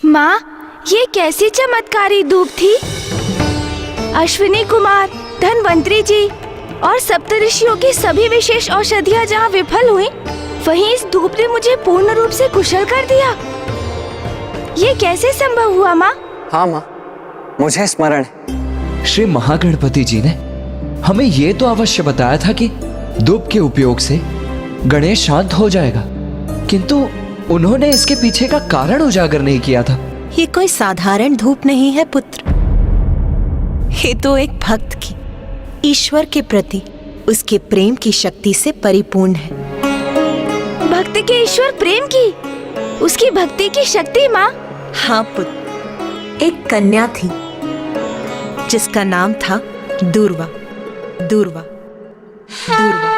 माँ, ये कैसी चमत्कारी धूप थी। अश्विनी कुमार, धनवंतरी जी और सप्तऋषियों की सभी विशेष औषधियाँ जहाँ विफल हुई, वहीं इस धूप ने मुझे पूर्ण रूप से कुशल कर दिया। ये कैसे संभव हुआ माँ? हाँ माँ, मुझे स्मरण है। श्री महागणपति जी ने हमें ये तो अवश्य बताया था कि धूप के उपयोग से गणेश शांत हो जाएगा, किंतु उन्होंने इसके पीछे का कारण उजागर नहीं किया था। ये कोई साधारण धूप नहीं है पुत्र, ये तो एक भक्त की ईश्वर के प्रति उसके प्रेम की शक्ति से परिपूर्ण है। भक्त के ईश्वर प्रेम की, उसकी भक्ति की शक्ति माँ। हाँ पुत्र, एक कन्या थी जिसका नाम था दूर्वा। दूर्वा, दूर्वा।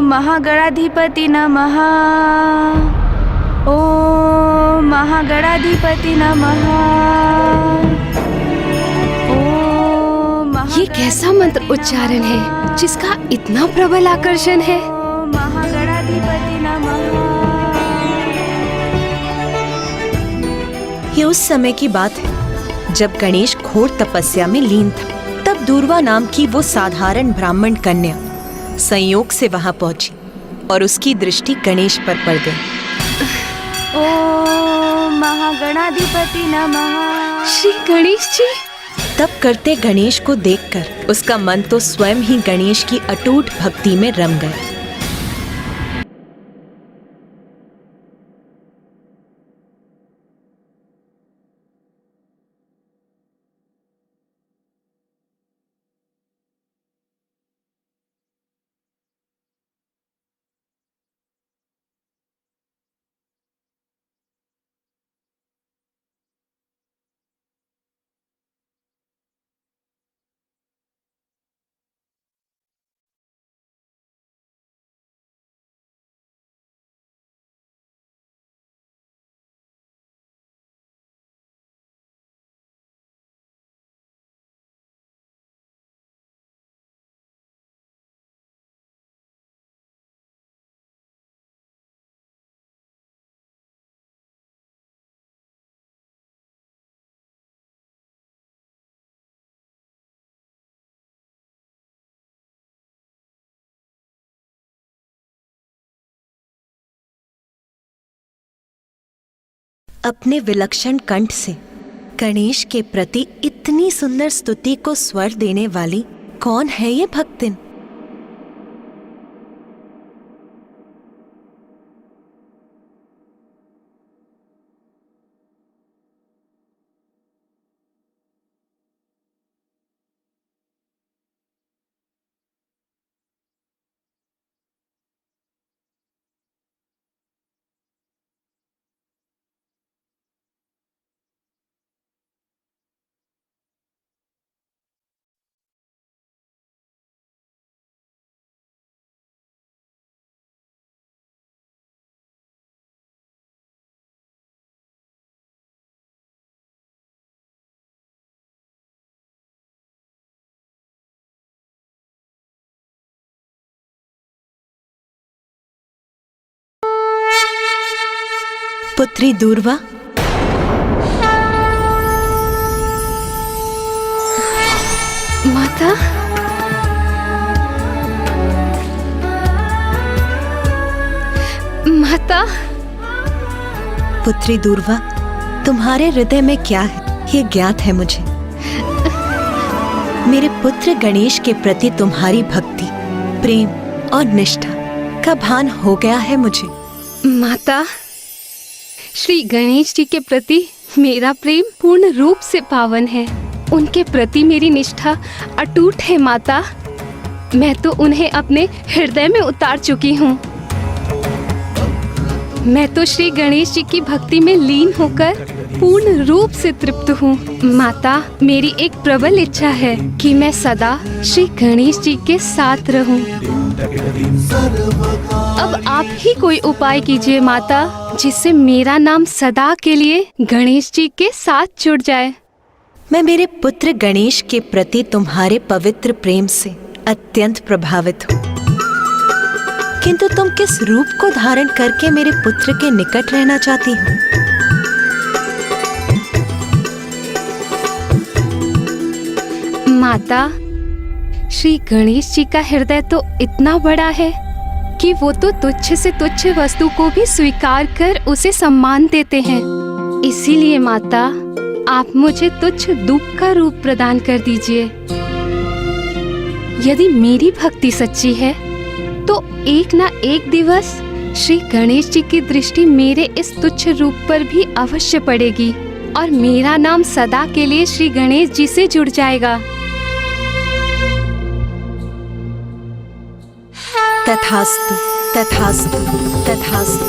महागणाधिपति नमः। ओम महागणाधिपति नमः। ये कैसा मंत्र उच्चारण है जिसका इतना प्रबल आकर्षण है? महागणाधिपति नमः। ये उस समय की बात है जब गणेश घोर तपस्या में लीन था। तब दूर्वा नाम की वो साधारण ब्राह्मण कन्या संयोग से वहां पहुंची और उसकी दृष्टि गणेश पर पड़ गई। ओम महागणाधिपति नमः। श्री गणेश जी। तब करते गणेश को देखकर उसका मन तो स्वयं ही गणेश की अटूट भक्ति में रम गया। अपने विलक्षण कंठ से गणेश के प्रति इतनी सुंदर स्तुति को स्वर देने वाली कौन है ये भक्तिन? पुत्री दूर्वा, माता। माता। पुत्री दूर्वा, तुम्हारे हृदय में क्या है ये ज्ञात है मुझे। मेरे पुत्र गणेश के प्रति तुम्हारी भक्ति, प्रेम और निष्ठा का भान हो गया है मुझे। माता, श्री गणेश जी के प्रति मेरा प्रेम पूर्ण रूप से पावन है। उनके प्रति मेरी निष्ठा अटूट है माता। मैं तो उन्हें अपने हृदय में उतार चुकी हूँ। मैं तो श्री गणेश जी की भक्ति में लीन होकर पूर्ण रूप से तृप्त हूँ। माता, मेरी एक प्रबल इच्छा है कि मैं सदा श्री गणेश जी के साथ रहूँ। अब आप ही कोई उपाय कीजिए माता, जिससे मेरा नाम सदा के लिए गणेश जी के साथ जुड़ जाए। मैं मेरे पुत्र गणेश के प्रति तुम्हारे पवित्र प्रेम से अत्यंत प्रभावित हूँ, किंतु तुम किस रूप को धारण करके मेरे पुत्र के निकट रहना चाहती हो? माता, श्री गणेश जी का हृदय तो इतना बड़ा है कि वो तो तुच्छ से तुच्छ वस्तु को भी स्वीकार कर उसे सम्मान देते हैं। इसीलिए माता, आप मुझे तुच्छ धूप का रूप प्रदान कर दीजिए। यदि मेरी भक्ति सच्ची है तो एक ना एक दिवस श्री गणेश जी की दृष्टि मेरे इस तुच्छ रूप पर भी अवश्य पड़ेगी और मेरा नाम सदा के लिए श्री गणेश जी से जुड़ जाएगा। तथास्तु, तथास्तु, तथास्तु।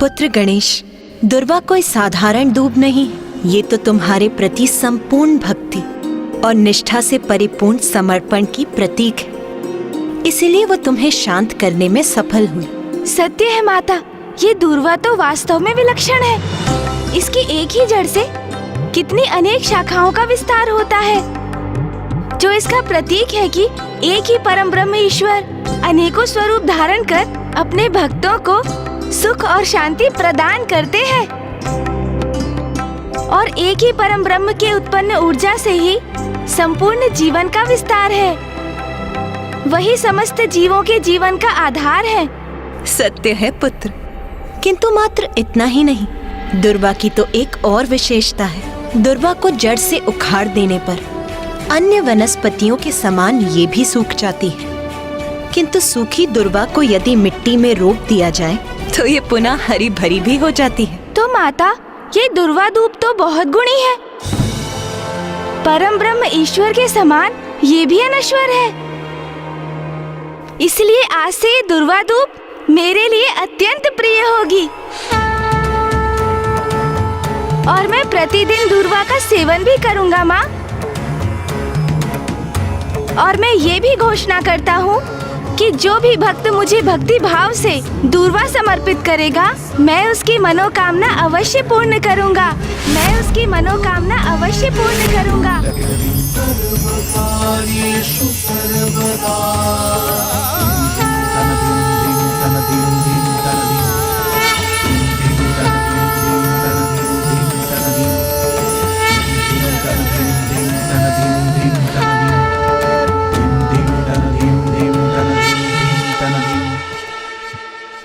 पुत्र गणेश, दुर्वा कोई साधारण दूब नहीं, ये तो तुम्हारे प्रति संपूर्ण भक्ति और निष्ठा से परिपूर्ण समर्पण की प्रतीक है। इसीलिए वो तुम्हें शांत करने में सफल हुई। सत्य है माता, ये दूर्वा तो वास्तव में विलक्षण है। इसकी एक ही जड़ से कितनी अनेक शाखाओं का विस्तार होता है, जो इसका प्रतीक है कि एक ही परम ब्रह्म ईश्वर अनेकों स्वरूप धारण कर अपने भक्तों को सुख और शांति प्रदान करते हैं। और एक ही परम ब्रह्म के उत्पन्न ऊर्जा से ही संपूर्ण जीवन का विस्तार है। वही समस्त जीवों के जीवन का आधार है। सत्य है पुत्र, किंतु मात्र इतना ही नहीं, दुर्वा की तो एक और विशेषता है। दुर्वा को जड़ से उखाड़ देने पर अन्य वनस्पतियों के समान ये भी सूख जाती है, किंतु सूखी दुर्वा को यदि मिट्टी में रोप दिया जाए तो ये पुनः हरी भरी भी हो जाती है। तो माता, ये दुर्वा धूप तो बहुत गुणी है। परम ब्रह्म ईश्वर के समान ये भी अनश्वर है। इसलिए आज से ये दुर्वा धूप मेरे लिए अत्यंत प्रिय होगी और मैं प्रतिदिन दुर्वा का सेवन भी करूंगा माँ। और मैं ये भी घोषणा करता हूँ कि जो भी भक्त मुझे भक्ति भाव से दुर्वा समर्पित करेगा, मैं उसकी मनोकामना अवश्य पूर्ण करूंगा। मैं उसकी मनोकामना अवश्य पूर्ण करूंगा।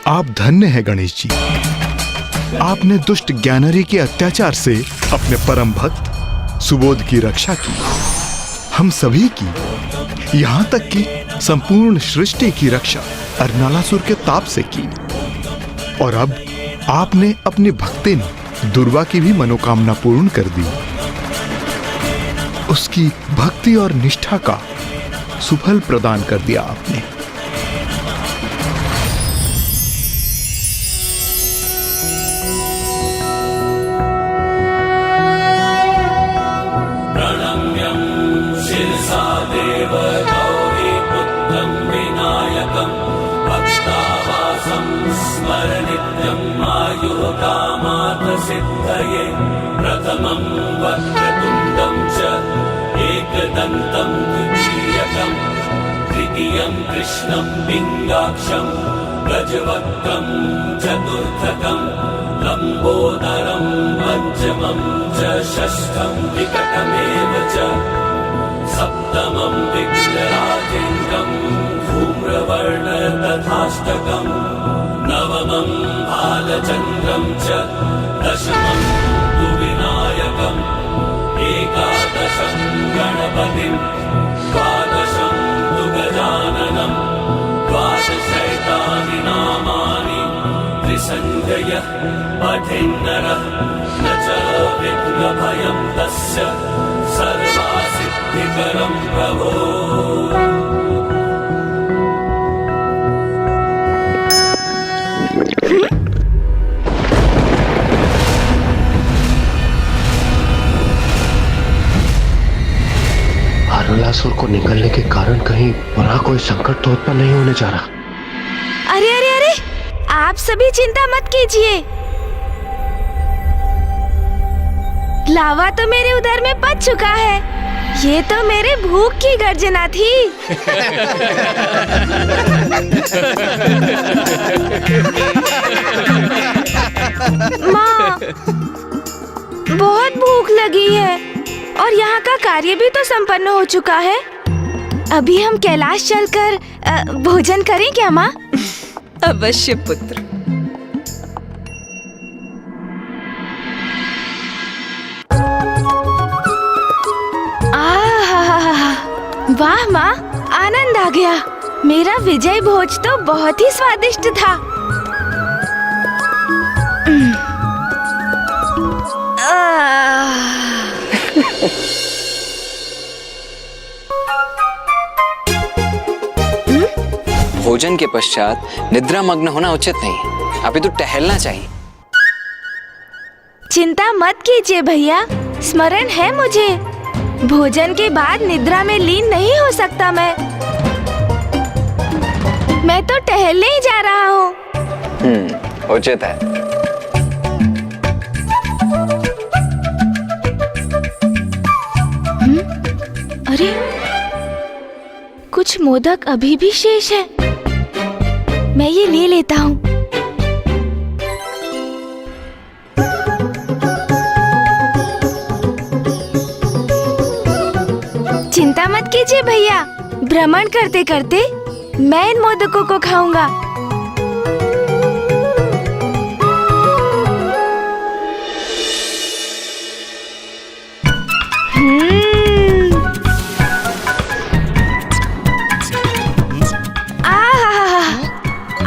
आप धन्य हैं गणेश जी। आपने दुष्ट ज्ञानरी के अत्याचार से अपने परम भक्त सुबोध की रक्षा की, हम सभी की, यहाँ तक कि संपूर्ण सृष्टि की रक्षा अर्नालासुर के ताप से की। और अब आपने अपनी भक्ति ने दुर्वा की भी मनोकामना पूर्ण कर दी। उसकी भक्ति और निष्ठा का सुफल प्रदान कर दिया आपने। सिद्धये प्रथमं वक्रतुण्डं च एकदन्तं द्वितीयकं तृतीयं कृष्णं पिङ्गाक्षं गजवक्त्रं चतुर्थकं लम्बोदरं पञ्चमं च षष्ठं विकटमेव च सप्तमं विघ्नराजेन्द्रं धूम्रवर्ण तथाष्टकं नवमं बालचन्द्रं च दशमं तु विनायकम् एकादशं गणपतिं द्वादशं तु गजाननं द्वादशैतानि नामानि त्रिसङ्ख्यय पठेन्नरः न च विघ्नभयं तस्य सर्वसिद्धिकरं प्रभो। अरुणासुर को निकलने के कारण कहीं बुरा कोई संकट तो उत्पन्न नहीं होने जा रहा। अरे अरे अरे, आप सभी चिंता मत कीजिए। लावा तो मेरे उदर में पच चुका है। ये तो मेरे भूख की गर्जना थी। माँ, बहुत भूख लगी है और यहाँ का कार्य भी तो संपन्न हो चुका है। अभी हम कैलाश चलकर भोजन करें क्या माँ? अवश्य पुत्र। वाह माँ, आनंद आ गया। मेरा विजय भोज तो बहुत ही स्वादिष्ट था। भोजन के पश्चात निद्रा मग्न होना उचित नहीं। अभी तो टहलना चाहिए। चिंता मत कीजिए भैया, स्मरण है मुझे। भोजन के बाद निद्रा में लीन नहीं हो सकता मैं तो टहलने ही जा रहा हूँ। उचित है। अरे, कुछ मोदक अभी भी शेष है। मैं ये ले लेता हूँ। चिंता मत कीजिए भैया, भ्रमण करते करते मैं इन मोदकों को खाऊंगा।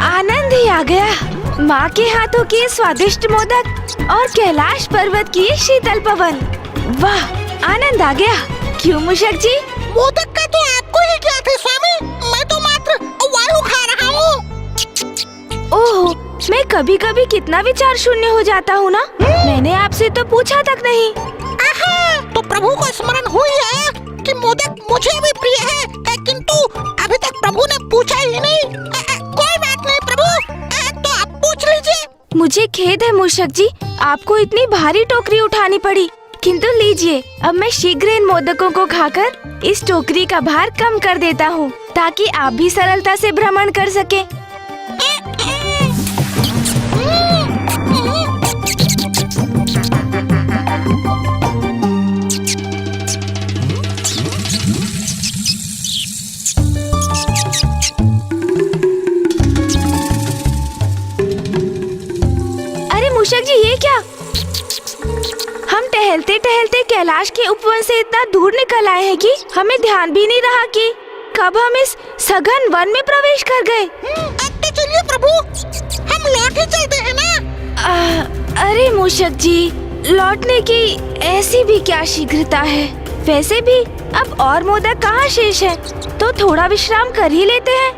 आनंद ही आ गया। माँ के हाथों की स्वादिष्ट मोदक और कैलाश पर्वत की शीतल पवन। वाह, आनंद आ गया। क्यों मूषक जी? मोदक का तो आपको ही क्या थे स्वामी, मैं तो मात्र वायु खा रहा हूँ। ओह, मैं कभी कभी कितना विचार शून्य हो जाता हूँ ना। मैंने आपसे तो पूछा तक नहीं। आहा, तो प्रभु को स्मरण हुई है कि मोदक मुझे भी प्रिय है, किंतु अभी तक प्रभु ने पूछा ही नहीं। कोई बात नहीं प्रभु, तो आप पूछ लीजिए। मुझे खेद है मूषक जी, आपको इतनी भारी टोकरी उठानी पड़ी। किंतु लीजिए, अब मैं शीघ्र इन मोदकों को खाकर इस टोकरी का भार कम कर देता हूँ, ताकि आप भी सरलता से भ्रमण कर सकें। अरे मूषक जी, ये क्या? हम टहलते टहलते कैलाश के उपवन से इतना दूर निकल आए हैं कि हमें ध्यान भी नहीं रहा कि कब हम इस सघन वन में प्रवेश कर गए। अब तो चलिए प्रभु, हम लौट ही चलते हैं ना। अरे मूषक जी, लौटने की ऐसी भी क्या शीघ्रता है? वैसे भी अब और मोदक कहाँ शेष है, तो थोड़ा विश्राम कर ही लेते हैं।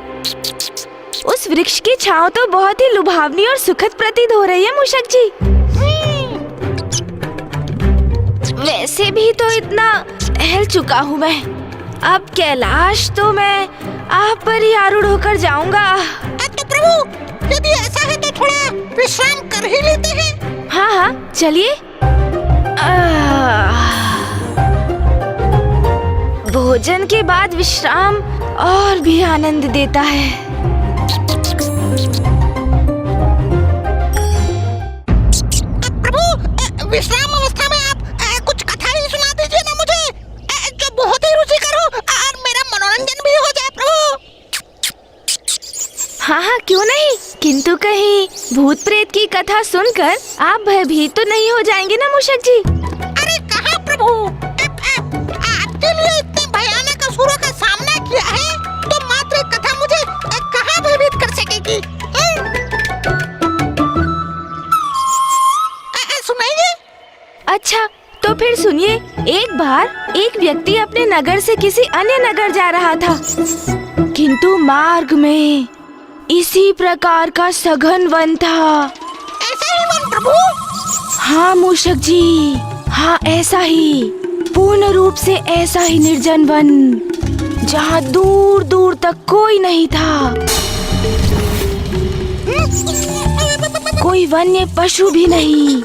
उस वृक्ष की छांव तो बहुत ही लुभावनी और सुखद प्रतीत हो रही है मूषक जी। वैसे भी तो इतना टहल चुका हूँ मैं। अब कैलाश तो मैं आप पर ही आरूढ़ होकर जाऊंगा। तो प्रभु, यदि ऐसा है तो थोड़ा विश्राम कर ही लेते हैं। हाँ हाँ, चलिए। भोजन के बाद विश्राम और भी आनंद देता है। प्रभु, विश्राम अवस्था में आप कुछ कथा ही सुना दीजिए ना मुझे, जो बहुत ही रुचिकर हो और मेरा मनोरंजन भी हो जाए प्रभु। हाँ हाँ, क्यों नहीं। किंतु कहीं भूत प्रेत की कथा सुनकर आप भयभीत तो नहीं हो जाएंगे ना मूषक जी? अरे कहाँ प्रभु, आपके लिए इतने भयानक असुरों का सामना किया है, तो मात्र एक कथा मुझे कहाँ भयभीत कर सकेगी? बार एक व्यक्ति अपने नगर से किसी अन्य नगर जा रहा था, किंतु मार्ग में इसी प्रकार का सघन वन था। ऐसा ही वन प्रभु? हाँ मूषक जी, हाँ ऐसा ही, पूर्ण रूप से ऐसा ही निर्जन वन, जहाँ दूर दूर तक कोई नहीं था, कोई वन्य पशु भी नहीं।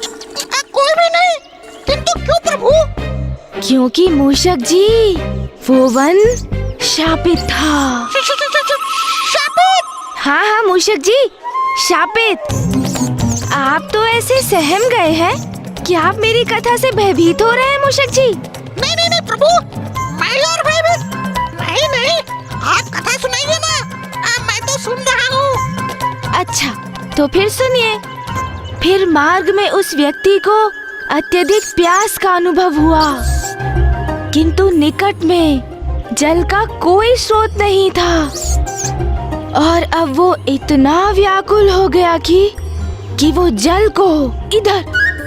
कोई भी नहीं? किंतु क्यों प्रभु? क्योंकि मूषक जी वो वन शापित था। शापित? हाँ हाँ मूषक जी, शापित। आप तो ऐसे सहम गए हैं कि आप मेरी कथा से भयभीत हो रहे हैं मूषक जी। नहीं नहीं नहीं प्रभु, मैं और भयभीत नहीं नहीं, आप कथा सुनाइए ना, मैं तो सुन रहा हूँ। अच्छा तो फिर सुनिए। फिर मार्ग में उस व्यक्ति को अत्यधिक प्यास का अनुभव हुआ, किंतु निकट में जल का कोई स्रोत नहीं था, और अब वो इतना व्याकुल हो गया कि वो जल को इधर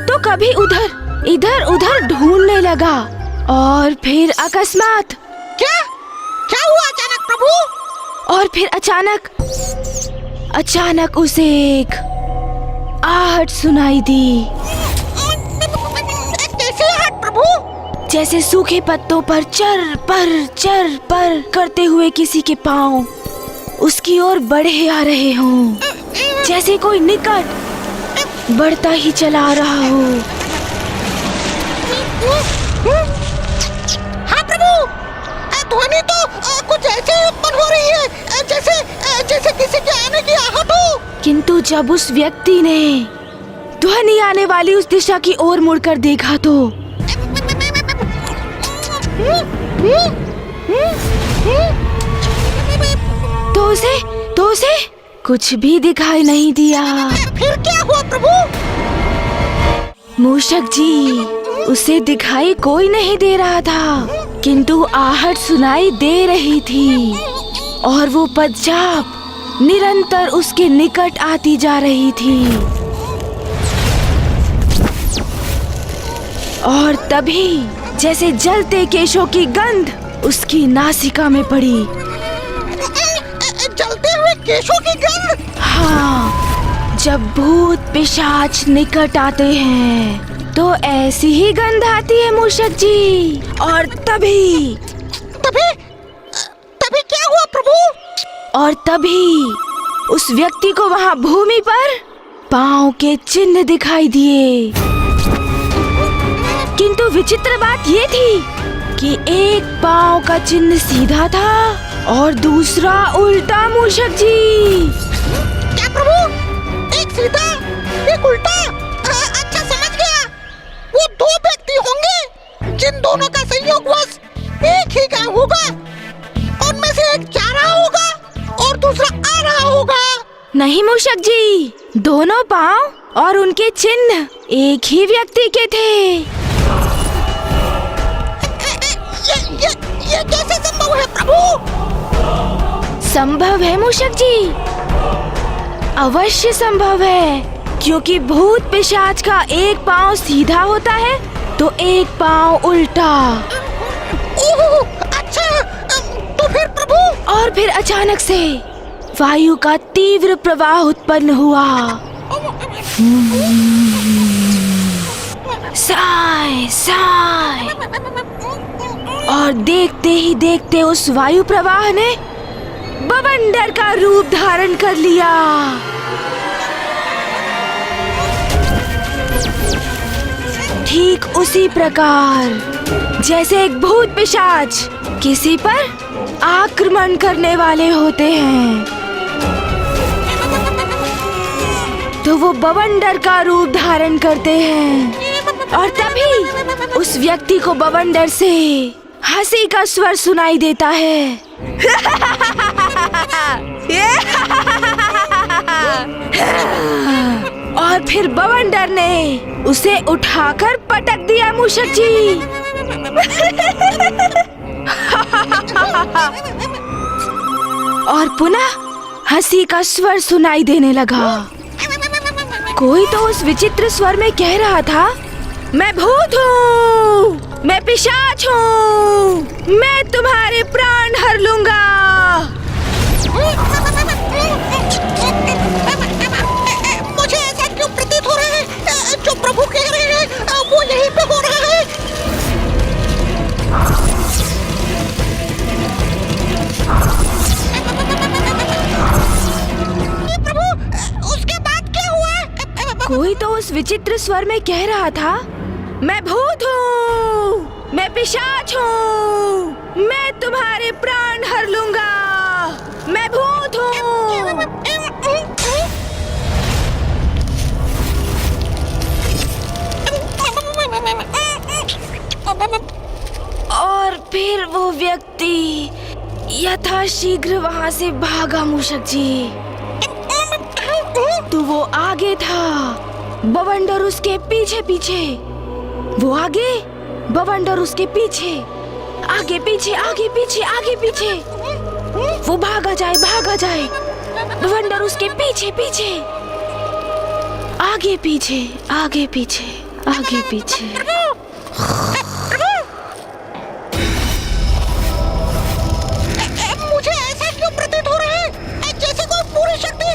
तो कभी उधर इधर उधर ढूंढने लगा। और फिर अकस्मात क्या हुआ अचानक प्रभु? और फिर अचानक उसे एक आहट सुनाई दी। कैसी आहट प्रभु? जैसे सूखे पत्तों पर चर पर करते हुए किसी के पांव उसकी ओर बढ़े आ रहे हों, जैसे कोई निकट बढ़ता ही चला रहा हो। हाँ प्रभु, ध्वनि तो कुछ ऐसे ही उत्पन्न हो रही है, जैसे किसी के आने की आहट हो। किंतु जब उस व्यक्ति ने ध्वनि आने वाली उस दिशा की ओर मुड़कर देखा तो उसे कुछ भी दिखाई नहीं दिया। फिर क्या हुआ प्रभु? मूषक जी, उसे दिखाई कोई नहीं दे रहा था, किंतु आहट सुनाई दे रही थी, और वो पदचाप निरंतर उसके निकट आती जा रही थी। और तभी जैसे जलते केशों की गंध उसकी नासिका में पड़ी। जलते हुए केशों की गंध? हाँ, जब भूत पिशाच निकट आते हैं तो ऐसी ही गंध आती है मूषक जी। और तभी क्या हुआ प्रभु? और तभी उस व्यक्ति को वहाँ भूमि पर पांव के चिन्ह दिखाई दिए। किंतु विचित्र बात ये थी कि एक पांव का चिन्ह सीधा था और दूसरा उल्टा मूषक जी। क्या प्रभु? एक सीधा एक उल्टा? अच्छा समझ गया, वो दो व्यक्ति होंगे जिन दोनों का संयोगवश एक ही गांव होगा। उनमें से एक जा रहा होगा और दूसरा आ रहा होगा। नहीं मूषक जी, दोनों पांव और उनके चिन्ह एक ही व्यक्ति के थे। ये कैसे संभव है प्रभु? संभव है मूषक जी, अवश्य संभव है, क्योंकि भूत पिशाच का एक पांव सीधा होता है तो एक पांव उल्टा। ओह, अच्छा, तो फिर प्रभु? और फिर अचानक से वायु का तीव्र प्रवाह उत्पन्न हुआ। साय साय, और देखते ही देखते उस वायु प्रवाह ने बवंडर का रूप धारण कर लिया। ठीक उसी प्रकार जैसे एक भूत पिशाच किसी पर आक्रमण करने वाले होते हैं, तो वो बवंडर का रूप धारण करते हैं। और तभी उस व्यक्ति को बवंडर से हंसी का स्वर सुनाई देता है। और फिर बवंडर ने उसे उठाकर पटक दिया मूषक जी। और पुनः हंसी का स्वर सुनाई देने लगा। कोई तो उस विचित्र स्वर में कह रहा था, मैं भूत हूँ। मैं पिशाच हूँ, मैं तुम्हारे प्राण हर लूंगा। मुझे ऐसा क्यों प्रतीत हो रहा है जो प्रभु कह रहे हैं वो यहीं पे हो रहा है। प्रभु उसके बाद क्या हुआ? कोई तो उस विचित्र स्वर में कह रहा था, मैं भूत हूँ, मैं पिशाच हूँ, मैं तुम्हारे प्राण हर लूंगा, मैं भूत हूँ। और फिर वो व्यक्ति यथाशीघ्र वहां से भागा। मूषक जी, तो वो आगे था, बवंडर उसके पीछे पीछे। वो आगे, बवंडर उसके पीछे, आगे पीछे आगे पीछे आगे पीछे। वो भागा जाए, बवंडर उसके पीछे पीछे, आगे पीछे आगे पीछे आगे पीछे। मुझे ऐसा क्यों प्रतीत हो रहा है जैसे कोई पूरी शक्ति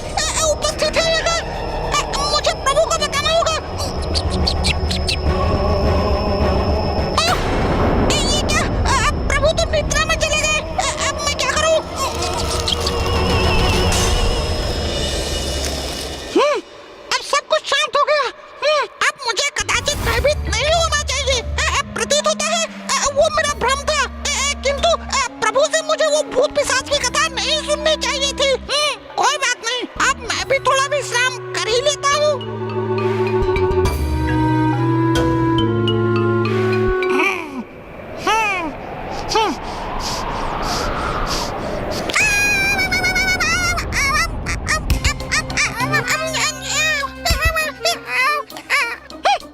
उपस्थित है यहाँ। मुझे प्रभु को बताना होगा। ये क्या? प्रभु तो निद्रा में चले गए। अब मैं क्या करूं? अब सब कुछ शांत हो गया। अब मुझे कदाचित भयभीत नहीं होना चाहिए। प्रतीत होता है वो मेरा भ्रम था, किंतु प्रभु से मुझे वो भूत पिशाच की कथा नहीं सुननी चाहिए थी। कोई बात नहीं, अब मैं भी थोड़ा विश्राम कर ही लेता हूँ।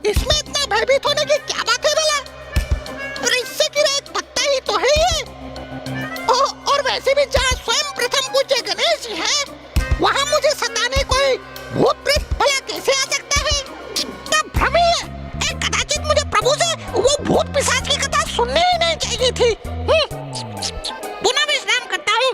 इसमें इतना भयभीत होने की क्या बात है भला? इससे गिरा एक पत्ता ही तो है ये। और वैसे भी जहाँ स्वयं प्रथम पूज्य गणेश जी हैं, वहाँ मुझे सताने कोई भूत प्रेत भला कैसे आ सकता है? कितना भ्रम है। कदाचित मुझे प्रभु से वो भूत पिशाच की कथा सुननी ही नहीं चाहिए थी। पुनः विश्राम करता हूँ।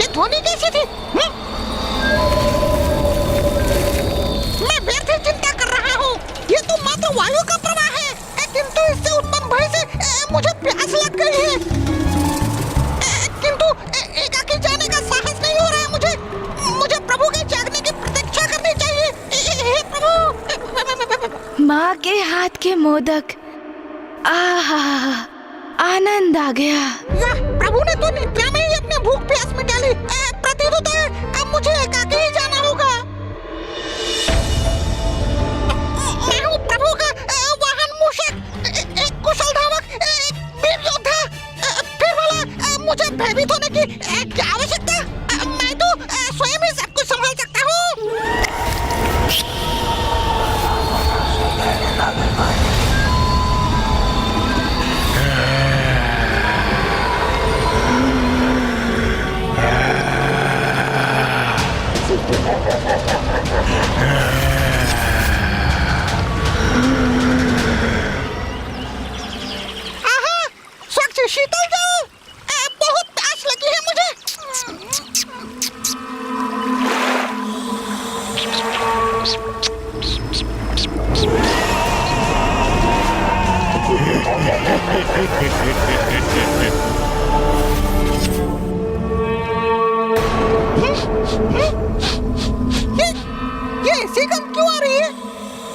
ये ध्वनि कैसी थी? मैं व्यर्थ चिंता कर रहा हूँ। ये तो मात्र वायु का प्रवाह है, किंतु इससे उत्पन्न भय से मुझे प्यास लग गई है। किंतु एकाकी जाने का साहस नहीं हो रहा है। मुझे प्रभु के जागने की प्रतीक्षा करनी चाहिए। हे प्रभु। माँ के हाथ के मोदक, आहा, आनंद आ गया। वाह, प्रभु ने तो निद्रा में ही अपने भूख प्यास मिटा ली। प्रतीत होता है अब मुझे एकाकी ही जाना होगा। मैं हूँ प्रभु का वाहन मूषक, एक कुशल धावक, एक वीर योद्धा। फिर वाला मुझे भयभीत होने की क्या आवश्यकता? मैं तो स्वयं ही सब कुछ संभाल सकता हूँ। ये ऐसी गंध क्यों आ रही है?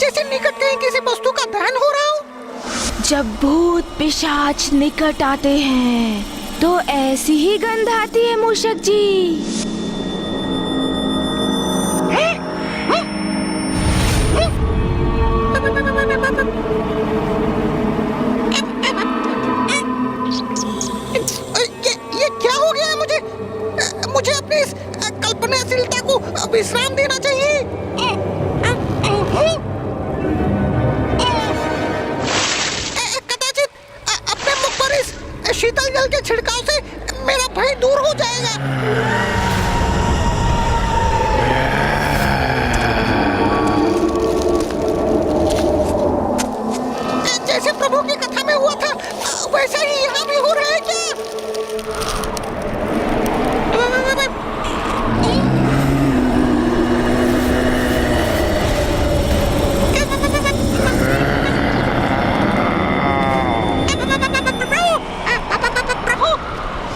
जैसे निकट कहीं किसी वस्तु का दहन हो रहा हो। जब भूत पिशाच निकट आते हैं तो ऐसी ही गंध आती है मूषक जी। ये क्या हो गया है मुझे? मुझे अपनी इस कल्पनाशीलता को विश्राम देना चाहिए। कदाचित अपने मुख पर इस शीतल जल के छिड़काव से मेरा भय दूर हो जाएगा। जैसे प्रभु की कथा में हुआ था वैसा ही यहाँ भी हो रहा है क्या?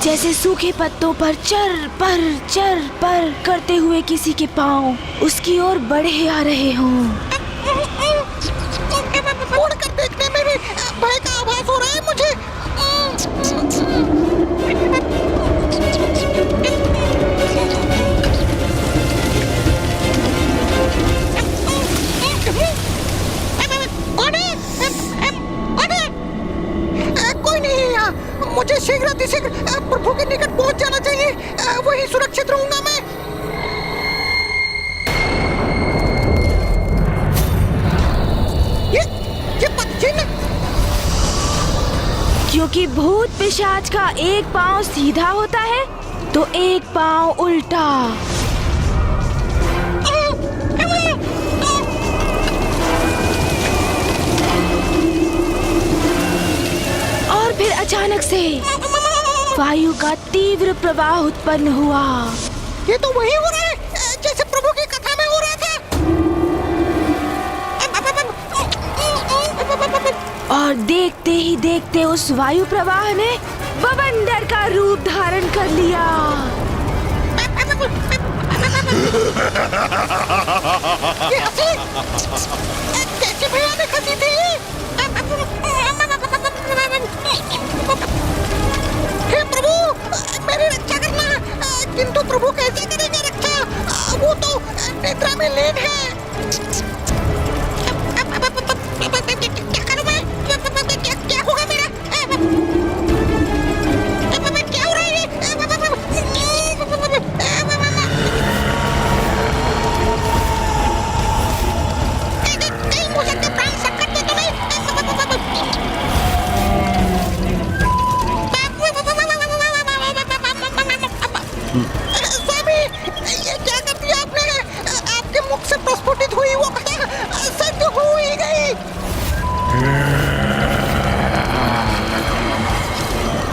जैसे सूखे पत्तों पर चर पर करते हुए किसी के पांव उसकी ओर बढ़े आ रहे हों। उड़ कर देखने में भी भय का आभास हो रहा है मुझे। कोई नहीं है यहाँ। मुझे शीघ्र प्रभु के निकट पहुंच जाना चाहिए। वहीं सुरक्षित रहूंगा मैं। ये पदचिन्ह। क्योंकि भूत पिशाच का एक पांव सीधा होता है तो एक पांव उल्टा। और फिर अचानक से वायु का तीव्र प्रवाह उत्पन्न हुआ। ये तो वही हो रहा है जैसे प्रभु की कथा में हो रहा था। और देखते ही देखते उस वायु प्रवाह ने बवंडर का रूप धारण कर लिया। कैसी भयानक हंसी थी। हे प्रभु मेरी रक्षा करना। किंतु प्रभु कैसे करेंगे रक्षा? वो तो निद्रा में लीन है। क्या करूं मैं? क्या होगा मेरा? क्या हो रहा है? कहीं मुझे अपने प्राण संकट में तो नहीं? स्वामी ये क्या कर दिया आपने? आपके मुख से प्रस्फुटित हुई वो कथा सत्य हो ही गई।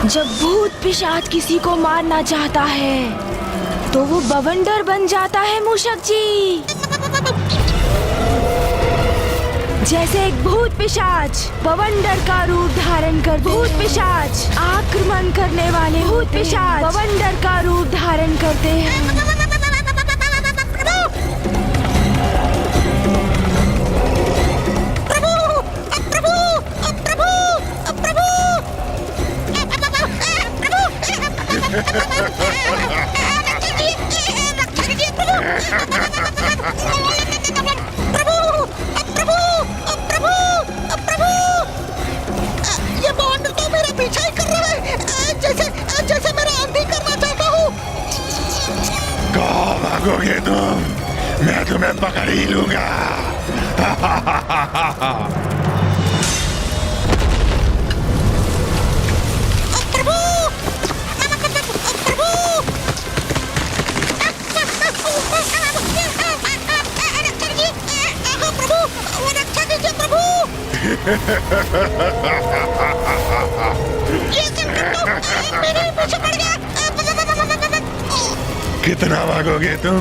जब भूत पिशाच किसी को मारना चाहता है तो वो बवंडर बन जाता है मूषक जी। जैसे एक भूत पिशाच बवंडर का रूप धारण कर भूत पिशाच आक्रमण करने वाले भूत पिशाच बवंडर का रूप धारण करते हैं। ये बवंडर तो मेरा पीछा ही कर रहा है जैसे मेरा आंधी करना चाहता हूँ। कहाँ भागोगे तुम? मैं तुम्हें पकड़ ही लूंगा। कितना भागोगे तुम?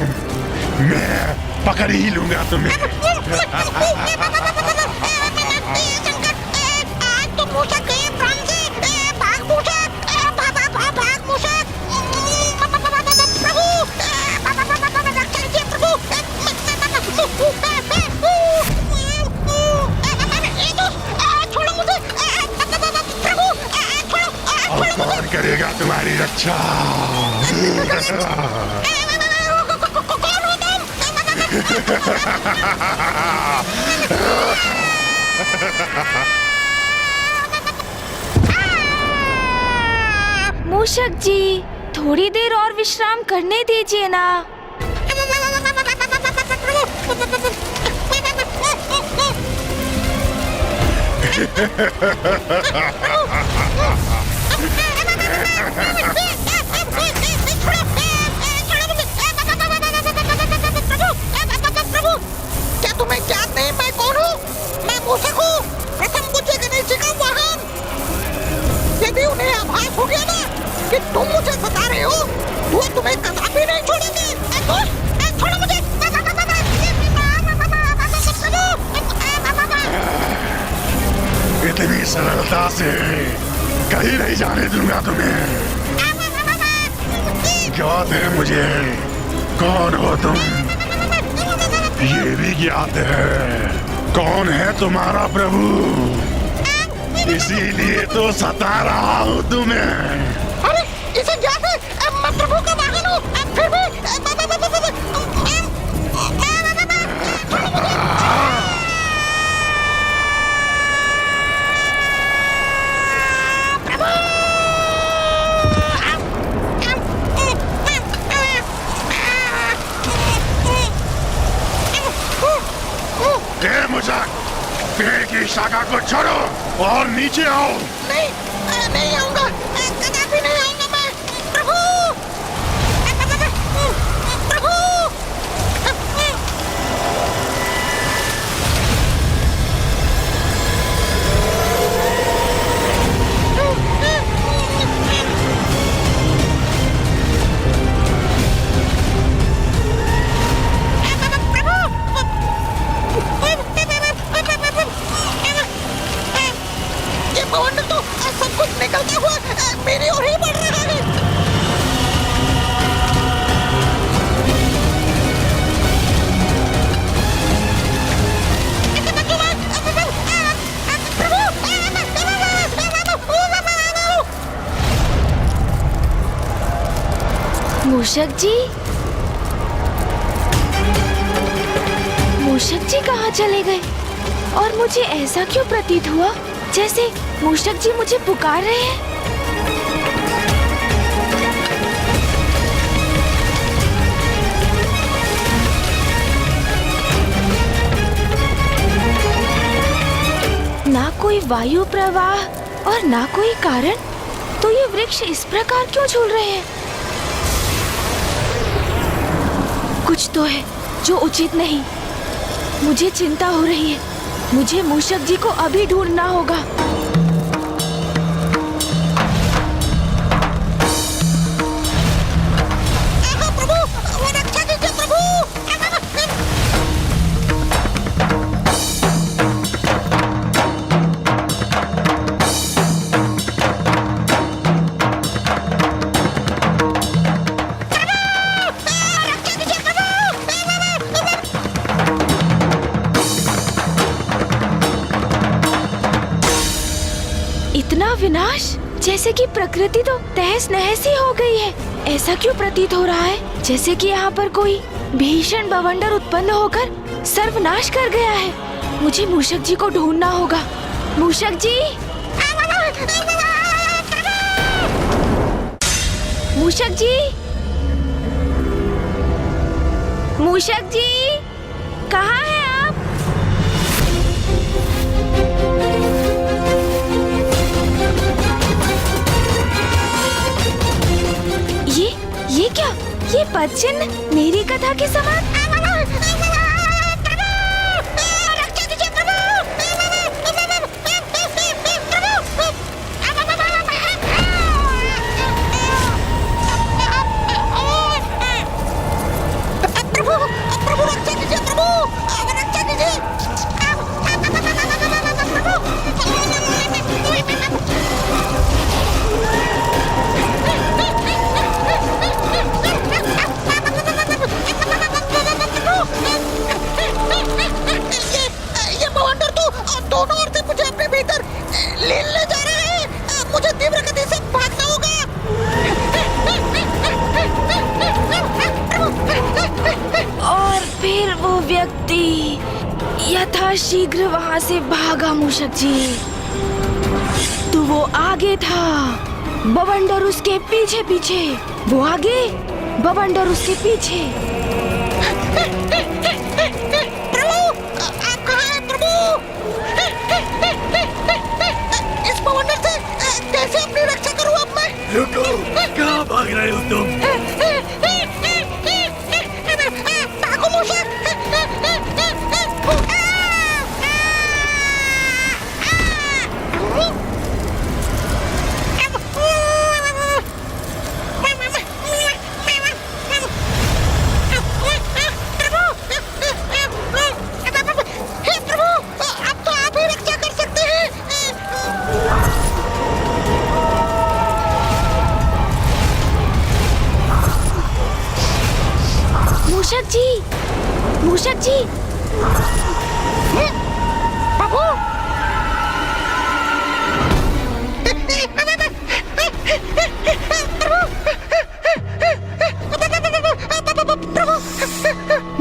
मैं पकड़ ही लूंगा तुम्हें। आज तो मूषक गए प्राण से। कौन करेगा तुम्हारी रक्षा? मूषक जी, थोड़ी देर और विश्राम करने दीजिए ना। क्या तुम्हें याद नहीं मैं कौन हूँ? मैं मूषक हूँ, प्रथम पूज्य गणेश जी का वाहन। यदि उन्हें आभास हो गया ना कि तुम मुझे सता रहे हो, तो वो तुम्हें कदापि नहीं छोड़ेंगे। छोड़ो मुझे। इतनी सरलता से कहीं नहीं जाने दूंगा तुम्हें। ज्ञात है मुझे कौन हो तुम, ये भी ज्ञात है कौन है तुम्हारा प्रभु, इसीलिए तो सता रहा हूँ तुम्हें। अरे इसे ज्ञात है, मैं प्रभु का वाहन हूँ, फिर भी पेड़ की शाखा को छोड़ो और नीचे आओ। नहीं, नहीं आऊंगा, कदापि नहीं आऊंगा मैं। प्रभु, प्रभु। निकलता हुआ मेरी ओर ही बढ़ रहा है। मूषक जी, मूषक जी कहाँ चले गए? और मुझे ऐसा क्यों प्रतीत हुआ जैसे मूषक जी मुझे पुकार रहे हैं? ना कोई वायु प्रवाह और ना कोई कारण, तो ये वृक्ष इस प्रकार क्यों झूल रहे हैं? कुछ तो है जो उचित नहीं। मुझे चिंता हो रही है। मुझे मूषक जी को अभी ढूंढना होगा। इतना विनाश, जैसे कि प्रकृति तो तहस नहस ही हो गई है। ऐसा क्यों प्रतीत हो रहा है जैसे कि यहाँ पर कोई भीषण बवंडर उत्पन्न होकर सर्वनाश कर गया है। मुझे मूषक जी को ढूंढना होगा। मूषक जी, मूषक जी, मूषक जी, कहाँ हैं आप? ये क्या? ये पद चिन्ह मेरी कथा के समान। यथाशीघ्र वहाँ से भागा मूषक जी। तो वो आगे था, बवंडर उसके पीछे पीछे। वो आगे, बवंडर उसके पीछे। प्रभु, आप कहाँ हैं प्रभु? इस बवंडर से कैसे अपनी रक्षा करूँ अब मैं? रुको, कहाँ भाग रहे हो तुम? भागो मूषक! मूषक जी, मूषक जी। बाबू!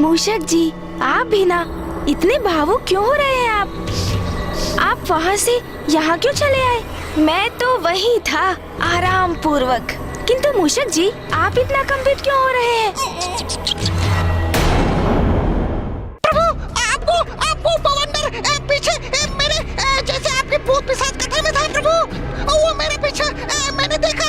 मूषक जी, आप भी ना इतने भावुक क्यों हो रहे हैं आप वहाँ से यहाँ क्यों चले आए? मैं तो वही था आराम पूर्वक। किंतु मूषक जी, आप इतना कंपित क्यों हो रहे हैं? आपको बवंडर पीछे मेरे जैसे आपके भूत पिशाच कथा में था प्रभु। वो मेरे पीछे मैंने देखा,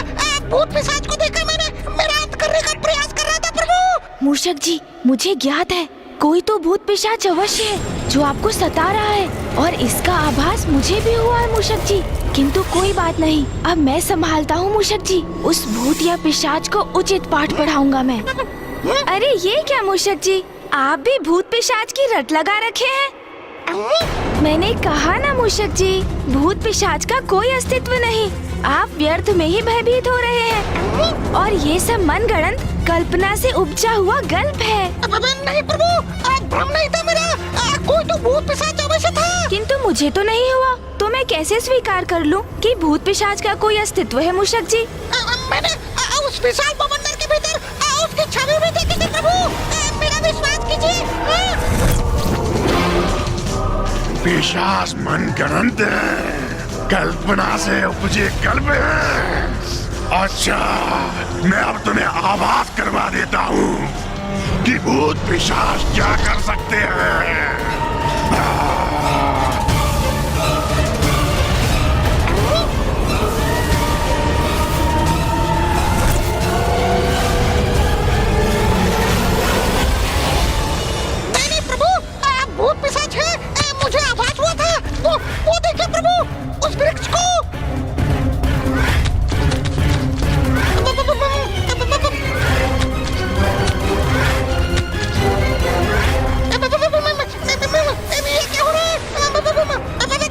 भूत पिशाच को देखा मैंने, मेरा अंत करने का प्रयास कर रहा था प्रभु। मूषक जी, मुझे ज्ञात है कोई तो भूत पिशाच अवश्य है जो आपको सता रहा है, और इसका आभास मुझे भी हुआ है मूषक जी। किंतु कोई बात नहीं, अब मैं संभालता हूँ मूषक जी। उस भूत या पिशाच को उचित पाठ पढ़ाऊंगा मैं। अरे ये क्या मूषक जी, आप भी भूत पिशाच की रट लगा रखे हैं। मैंने कहा ना मूषक जी, भूत पिशाच का कोई अस्तित्व नहीं। आप व्यर्थ में ही भयभीत हो रहे हैं, और ये सब मनगढ़ंत कल्पना से उपजा हुआ गल्प है। नहीं प्रभु, भ्रम नहीं था मेरा, कोई तो भूत पिशाच अवश्य था। किंतु मुझे तो नहीं हुआ, तो मैं कैसे स्वीकार कर लूं कि भूत पिशाच का कोई अस्तित्व है मूषक जी? मैंने उस विशाल बवंडर के भीतर उसकी छवि भी देखी थी प्रभु, मेरा विश्वास कीजिए। पिशाच मनगढ़ंत है, कल्पना से उपजे कल्प है। अच्छा, मैं अब तुम्हें आभास करवा देता हूँ कि भूत पिशाच क्या कर सकते हैं। नहीं प्रभु, भूत पिशाच है, मुझे आभास हुआ था। वो देखिए प्रभु, उस वृक्ष को।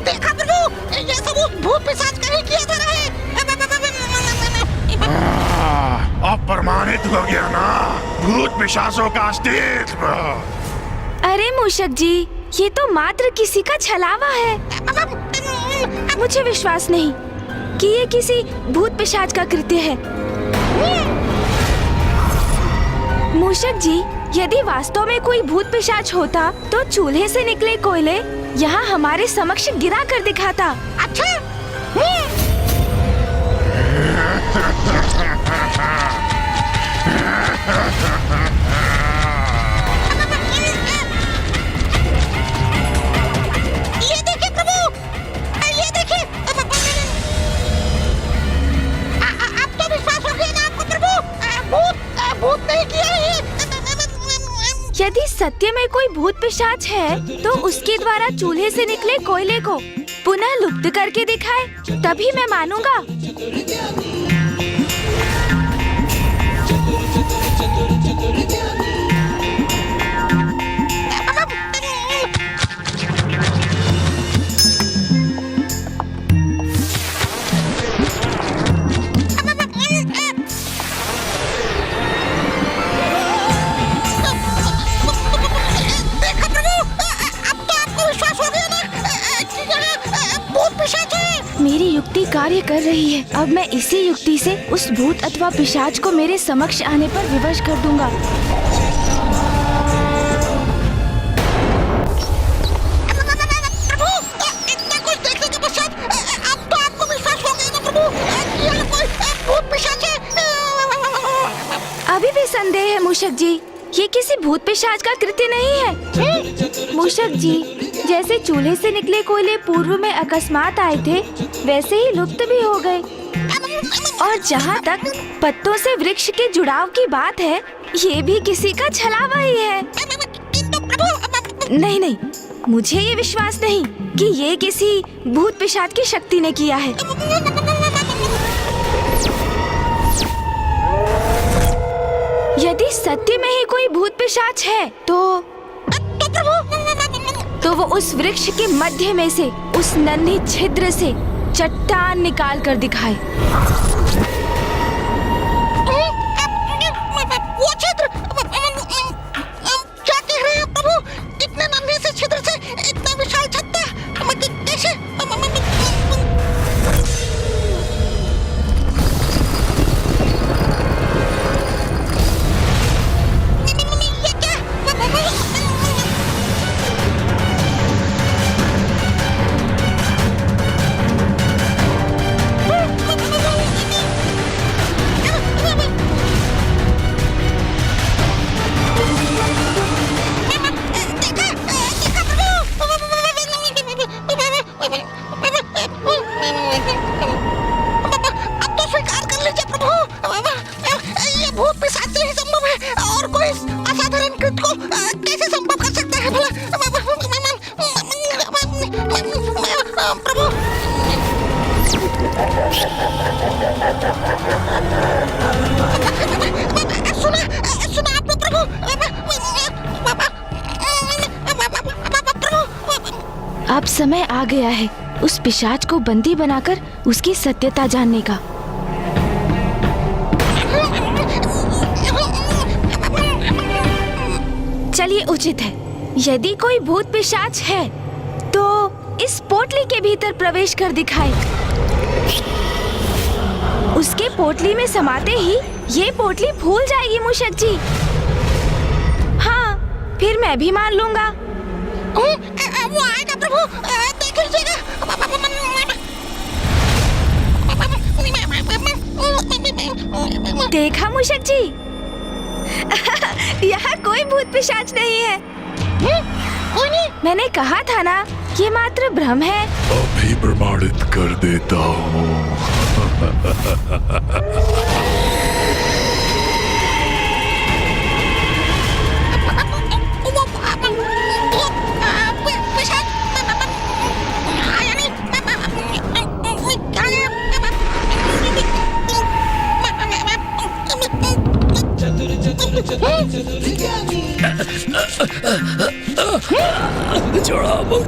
देखा प्रभु, ये सब उस भूत पिशाच का ही किया जा रहा है। अब प्रमाणित हो गया ना भूत पिशाचों का अस्तित्व। अरे मूषक जी, ये तो मात्र किसी का छलावा है। मुझे विश्वास नहीं कि ये किसी भूत पिशाच का कृत्य है। मूषक जी, यदि वास्तव में कोई भूत पिशाच होता तो चूल्हे से निकले कोयले यहाँ हमारे समक्ष गिरा कर दिखाता। अच्छा, ये देखिए प्रभु, ये देखिए। अब तो विश्वास हो गया ना आपको प्रभु, भूत नहीं किया है। यदि सत्य में कोई भूत पिशाच है तो उसके द्वारा चूल्हे से निकले कोयले को पुनः लुप्त करके दिखाए, तभी मैं मानूंगा। मेरी युक्ति कार्य कर रही है। अब मैं इसी युक्ति से उस भूत अथवा पिशाच को मेरे समक्ष आने पर विवश कर दूंगा। संदेह है मूषक जी, ये किसी भूत पिशाच का कृत्य नहीं है। मूषक जी, जैसे चूल्हे से निकले कोयले पूर्व में अकस्मात आए थे, वैसे ही लुप्त भी हो गए। और जहाँ तक पत्तों से वृक्ष के जुड़ाव की बात है, ये भी किसी का छलावा ही है। नहीं नहीं, मुझे ये विश्वास नहीं कि ये किसी भूत पिशाच की शक्ति ने किया है। यदि सत्य में ही कोई भूत पिशाच है तो वो उस वृक्ष के मध्य में से, उस नन्ही छिद्र से चट्टान निकाल कर दिखाए। वो छिद्र, क्या कह रहे हैं प्रभु? इतने नन्हे से छिद्र से इतना विशाल छत्ता कैसे? ये क्या? अब तो स्वीकार कर लीजिए प्रभु, ये भूत पिशाच से ही संभव है, और कोई असाधारण कृत्य को कैसे संभव कर सकता है भला? प्रभु, सुना आपने प्रभु? अब समय आ गया है उस पिशाच को बंदी बनाकर उसकी सत्यता जानने का। चलिए, उचित है, यदि कोई भूत पिशाच है तो इस पोटली के भीतर प्रवेश कर दिखाए। उसके पोटली में समाते ही ये पोटली फूल जाएगी मूषक जी। हाँ, फिर मैं भी मान लूंगा। वो आएगा प्रभु, देख लीजिएगा। देखा मूषक जी, यहाँ कोई भूत पिशाच नहीं है। कोई नहीं? मैंने कहा था ना, ये मात्र भ्रम है। अभी प्रमाणित कर देता हूँ।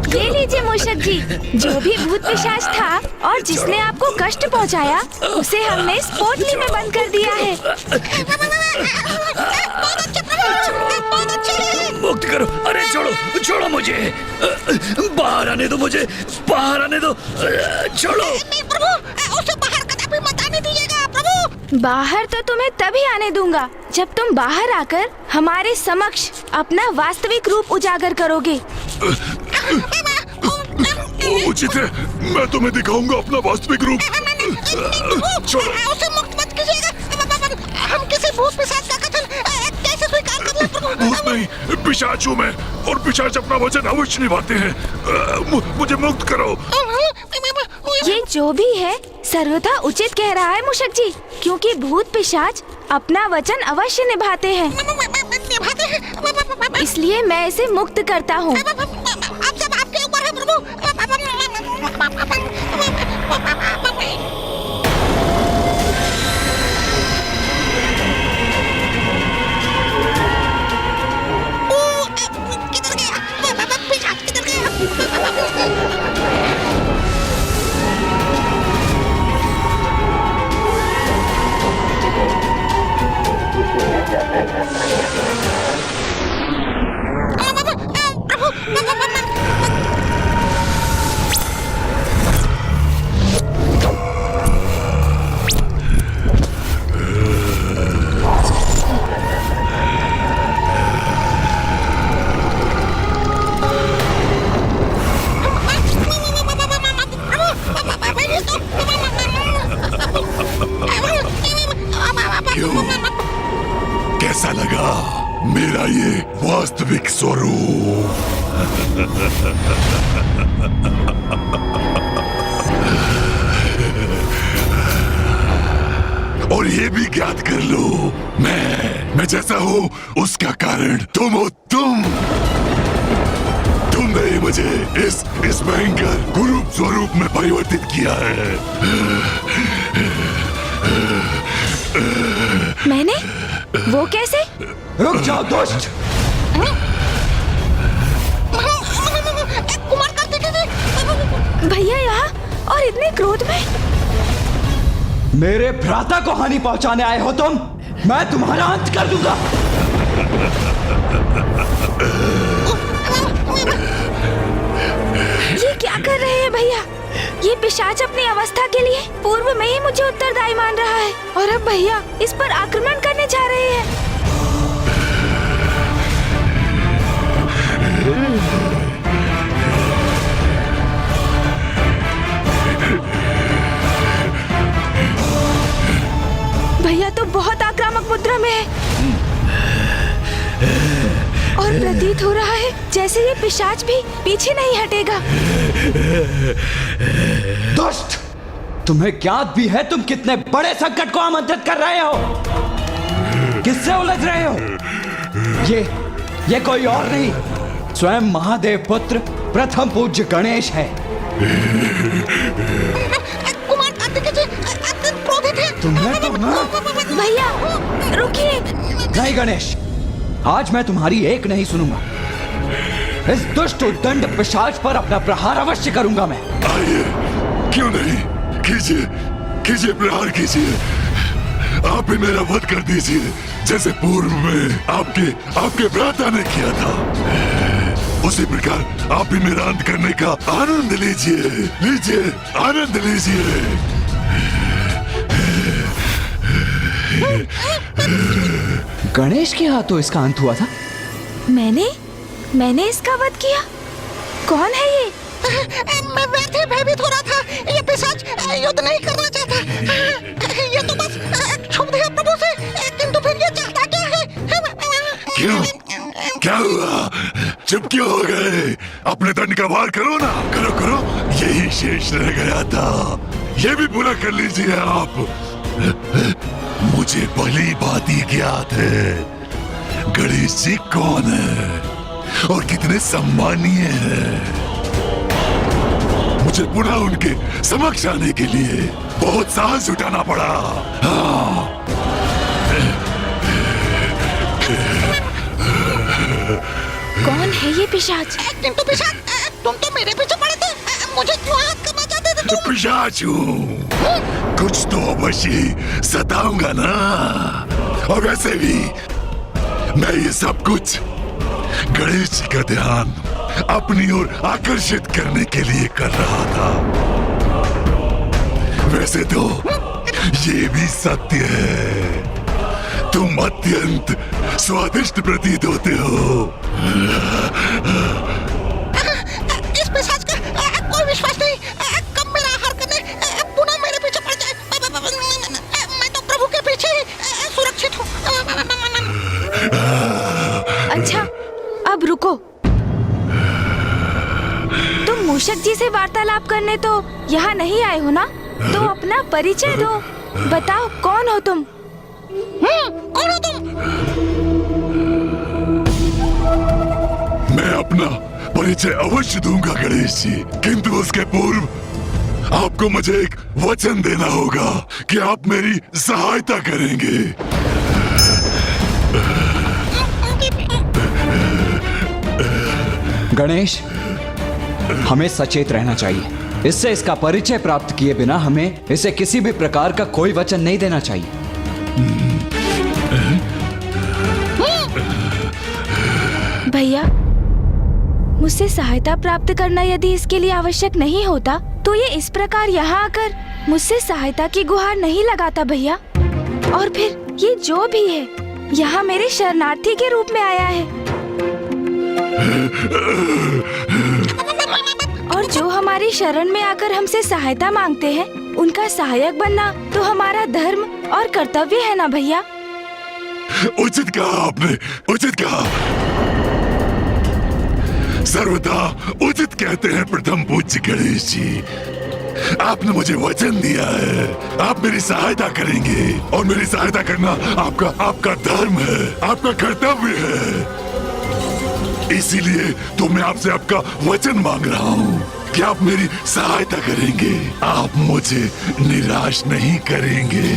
ये लीजिए मूषक जी, जो भी भूत पिशाच था और जिसने आपको कष्ट पहुंचाया, उसे हमने इस पोटली में बंद कर दिया है। मुक्त करो! अरे छोड़ो, छोड़ो मुझे! बाहर आने दो मुझे! बाहर आने दो! छोड़ो! नहीं प्रभु, उसे बाहर कदापि मत आने दीजिएगा प्रभु। बाहर तो तुम्हें तभी आने दूंगा जब तुम बाहर आकर हमारे समक्ष अपना वास्तविक रूप उजागर करोगे। उचित है, मैं तुम्हें दिखाऊंगा अपना वास्तविक रूप। छोड़ो! उसे मुक्त मत कीजिएगा। हम किसी भूत पिशाच का कथन कैसे स्वीकार कर लें प्रभु? भूत नहीं, पिशाच हूँ मैं, और पिशाच अपना वचन अवश्य निभाते हैं। मुझे मुक्त करो। ये जो भी है सर्वथा उचित कह रहा है मूषक जी, क्योंकि भूत पिशाच अपना वचन अवश्य निभाते हैं। निभाते हैं, इसलिए मैं इसे मुक्त करता हूँ। अब सब आपके ऊपर है प्रभु। किधर गया? पिशाच किधर गया? प्रभु, वास्तविक स्वरूप। और ये भी ज्ञात कर लो, मैं जैसा हूँ उसका कारण तुम हो। तुमने मुझे इस भयंकर कुरूप स्वरूप में परिवर्तित किया है। मैंने? वो कैसे? रुक जाओ दुष्ट! कुमार कार्तिकेय जी! भैया यहाँ और इतने क्रोध में? मेरे भ्राता को हानि पहुंचाने आए हो तुम? मैं तुम्हारा अंत कर दूंगा। ये क्या कर रहे हैं भैया? ये पिशाच अपनी अवस्था के लिए पूर्व में ही मुझे उत्तरदायी मान रहा है और अब भैया इस पर आक्रमण करने जा रहे हैं। भैया तो बहुत आक्रामक मुद्रा में है और प्रतीत हो रहा है जैसे ये पिशाच भी पीछे नहीं हटेगा। दुष्ट! तुम्हें ज्ञात भी है तुम कितने बड़े संकट को आमंत्रित कर रहे हो? किससे उलझ रहे हो? ये कोई और नहीं, स्वयं महादेव पुत्र प्रथम पूज्य गणेश है। कुमार कार्तिकेय जी अत्यंत क्रोधित है। तुम्हें तो भैया रुकिए। नहीं गणेश, आज मैं तुम्हारी एक नहीं सुनूंगा। इस दुष्ट उद्दंड पिशाच पर अपना प्रहार अवश्य करूंगा मैं। आइए, क्यों नहीं, कीजिए प्रहार कीजिए। आप भी मेरा वध कर दीजिए जैसे पूर्व में आपके भ्राता ने किया था। उसी प्रकार आप भी मेरा अंत करने का आनंद लीजिए, आनंद लीजिए। गणेश के हाथों इसका अंत हुआ था? मैंने इसका वध किया? कौन है ये? मैं वैसे भयभीत हो रहा था। ये पिशाच युद्ध नहीं करना चाहता। ये तो बस क्षुब्ध है प्रभु से, किंतु फिर ये चाहता क्या है? क्यों? क्या हुआ? चुप क्यों हो गए? अपने दंड का वार करो ना, करो। यही शेष रह गया था, ये भी पूरा कर लीजिए आप। मुझे भली बात ही ज्ञात है गणेश जी कौन है और कितने सम्मानीय हैं। मुझे पुनः उनके समक्ष आने के लिए बहुत साहस जुटाना पड़ा। कौन है ये पिशाच? किंतु पिशाच, तुम तो मेरे पीछे पड़े थे, मुझे क्यों हाथ करना चाहते थे तुम? पिशाच हूँ, कुछ तो अवश्य सताऊंगा ना। और वैसे भी मैं ये सब कुछ गणेश जी का ध्यान अपनी ओर आकर्षित करने के लिए कर रहा था। वैसे तो ये भी सत्य है, तुम अत्यंत स्वादिष्ट प्रतीत होते हो। इस पिशाच का कोई विश्वास नहीं, कब मेरा आहार करने पुनः मेरे पीछे पड़ जाए। मैं तो प्रभु के पीछे ही सुरक्षित हूँ। अच्छा, अब रुको। तुम मूषक जी से वार्तालाप करने तो यहाँ नहीं आए हो ना? तो अपना परिचय दो, बताओ कौन हो तुम? कौन हो तुम? मैं अपना परिचय अवश्य दूंगा गणेश जी, किंतु उसके पूर्व आपको मुझे एक वचन देना होगा कि आप मेरी सहायता करेंगे। गणेश, हमें सचेत रहना चाहिए। इससे इसका परिचय प्राप्त किए बिना हमें इसे किसी भी प्रकार का कोई वचन नहीं देना चाहिए। भैया, मुझसे सहायता प्राप्त करना यदि इसके लिए आवश्यक नहीं होता तो ये इस प्रकार यहाँ आकर मुझसे सहायता की गुहार नहीं लगाता भैया। और फिर ये जो भी है यहाँ मेरे शरणार्थी के रूप में आया है और जो हमारी शरण में आकर हमसे सहायता मांगते हैं उनका सहायक बनना तो हमारा धर्म और कर्तव्य है ना भैया। उचित कहा आपने, उचित कहा। सर्वथा उचित कहते हैं प्रथम पूज्य गणेश जी। आपने मुझे वचन दिया है, आप मेरी सहायता करेंगे और मेरी सहायता करना आपका धर्म है, आपका कर्तव्य है। इसीलिए तो मैं आपसे आपका वचन मांग रहा हूँ कि आप मेरी सहायता करेंगे, आप मुझे निराश नहीं करेंगे।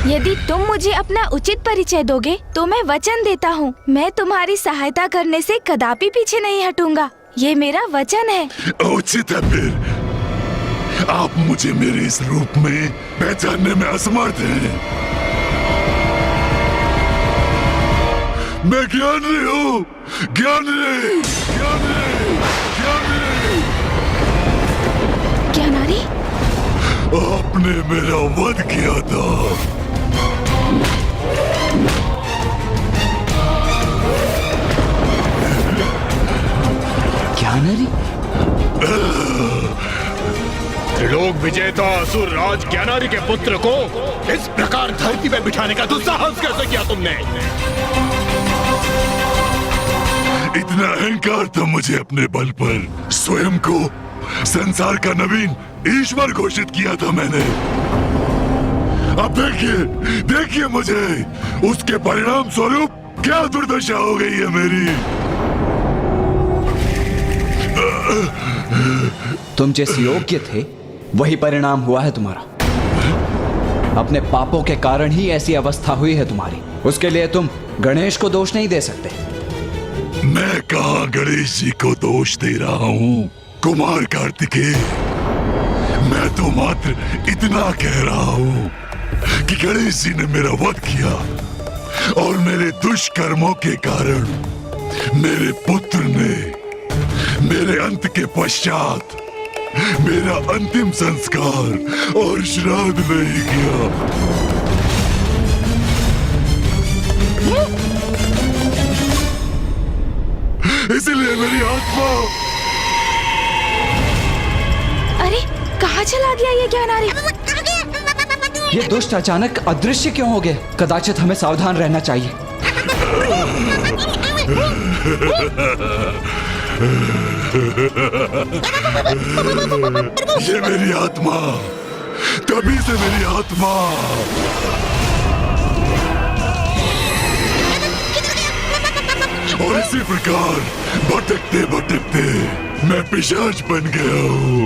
यदि तुम मुझे अपना उचित परिचय दोगे तो मैं वचन देता हूँ, मैं तुम्हारी सहायता करने से कदापि पीछे नहीं हटूंगा। ये मेरा वचन है। उचित है फिर। आप मुझे मेरे इस रूप में पहचानने में असमर्थ हैं। मैं ज्ञानी हूँ, ज्ञानी। ज्ञानारी, आपने मेरा वध किया था। ज्ञानारी, त्रिलोक विजेता असुर राज ज्ञानारी के पुत्र को इस प्रकार धरती पे बिठाने का दुस्साहस कैसे किया तुमने? इतना अहंकार था मुझे अपने बल पर। स्वयं को संसार का नवीन ईश्वर घोषित किया था मैंने। अब देखिए मुझे, उसके परिणाम स्वरूप क्या दुर्दशा हो गई है मेरी। तुम जिस योग्य थे वही परिणाम हुआ है तुम्हारा। अपने पापों के कारण ही ऐसी अवस्था हुई है तुम्हारी। उसके लिए तुम गणेश को दोष नहीं दे सकते। मैं कहाँ गणेश जी को दोष दे रहा हूँ कुमार कार्तिकेय। मैं तो मात्र इतना कह रहा हूँ कि गणेश जी ने मेरा वध किया और मेरे दुष्कर्मों के कारण मेरे पुत्र ने मेरे अंत के पश्चात मेरा अंतिम संस्कार और श्राद्ध नहीं किया। इसलिए मेरी आत्मा। अरे कहाँ चला गया ये ज्ञानारी? ये दुष्ट अचानक अदृश्य क्यों हो गए? कदाचित हमें सावधान रहना चाहिए। ये मेरी आत्मा, तभी से मेरी आत्मा। और इसी प्रकार भटकते भटकते मैं पिशाच बन गया हूँ।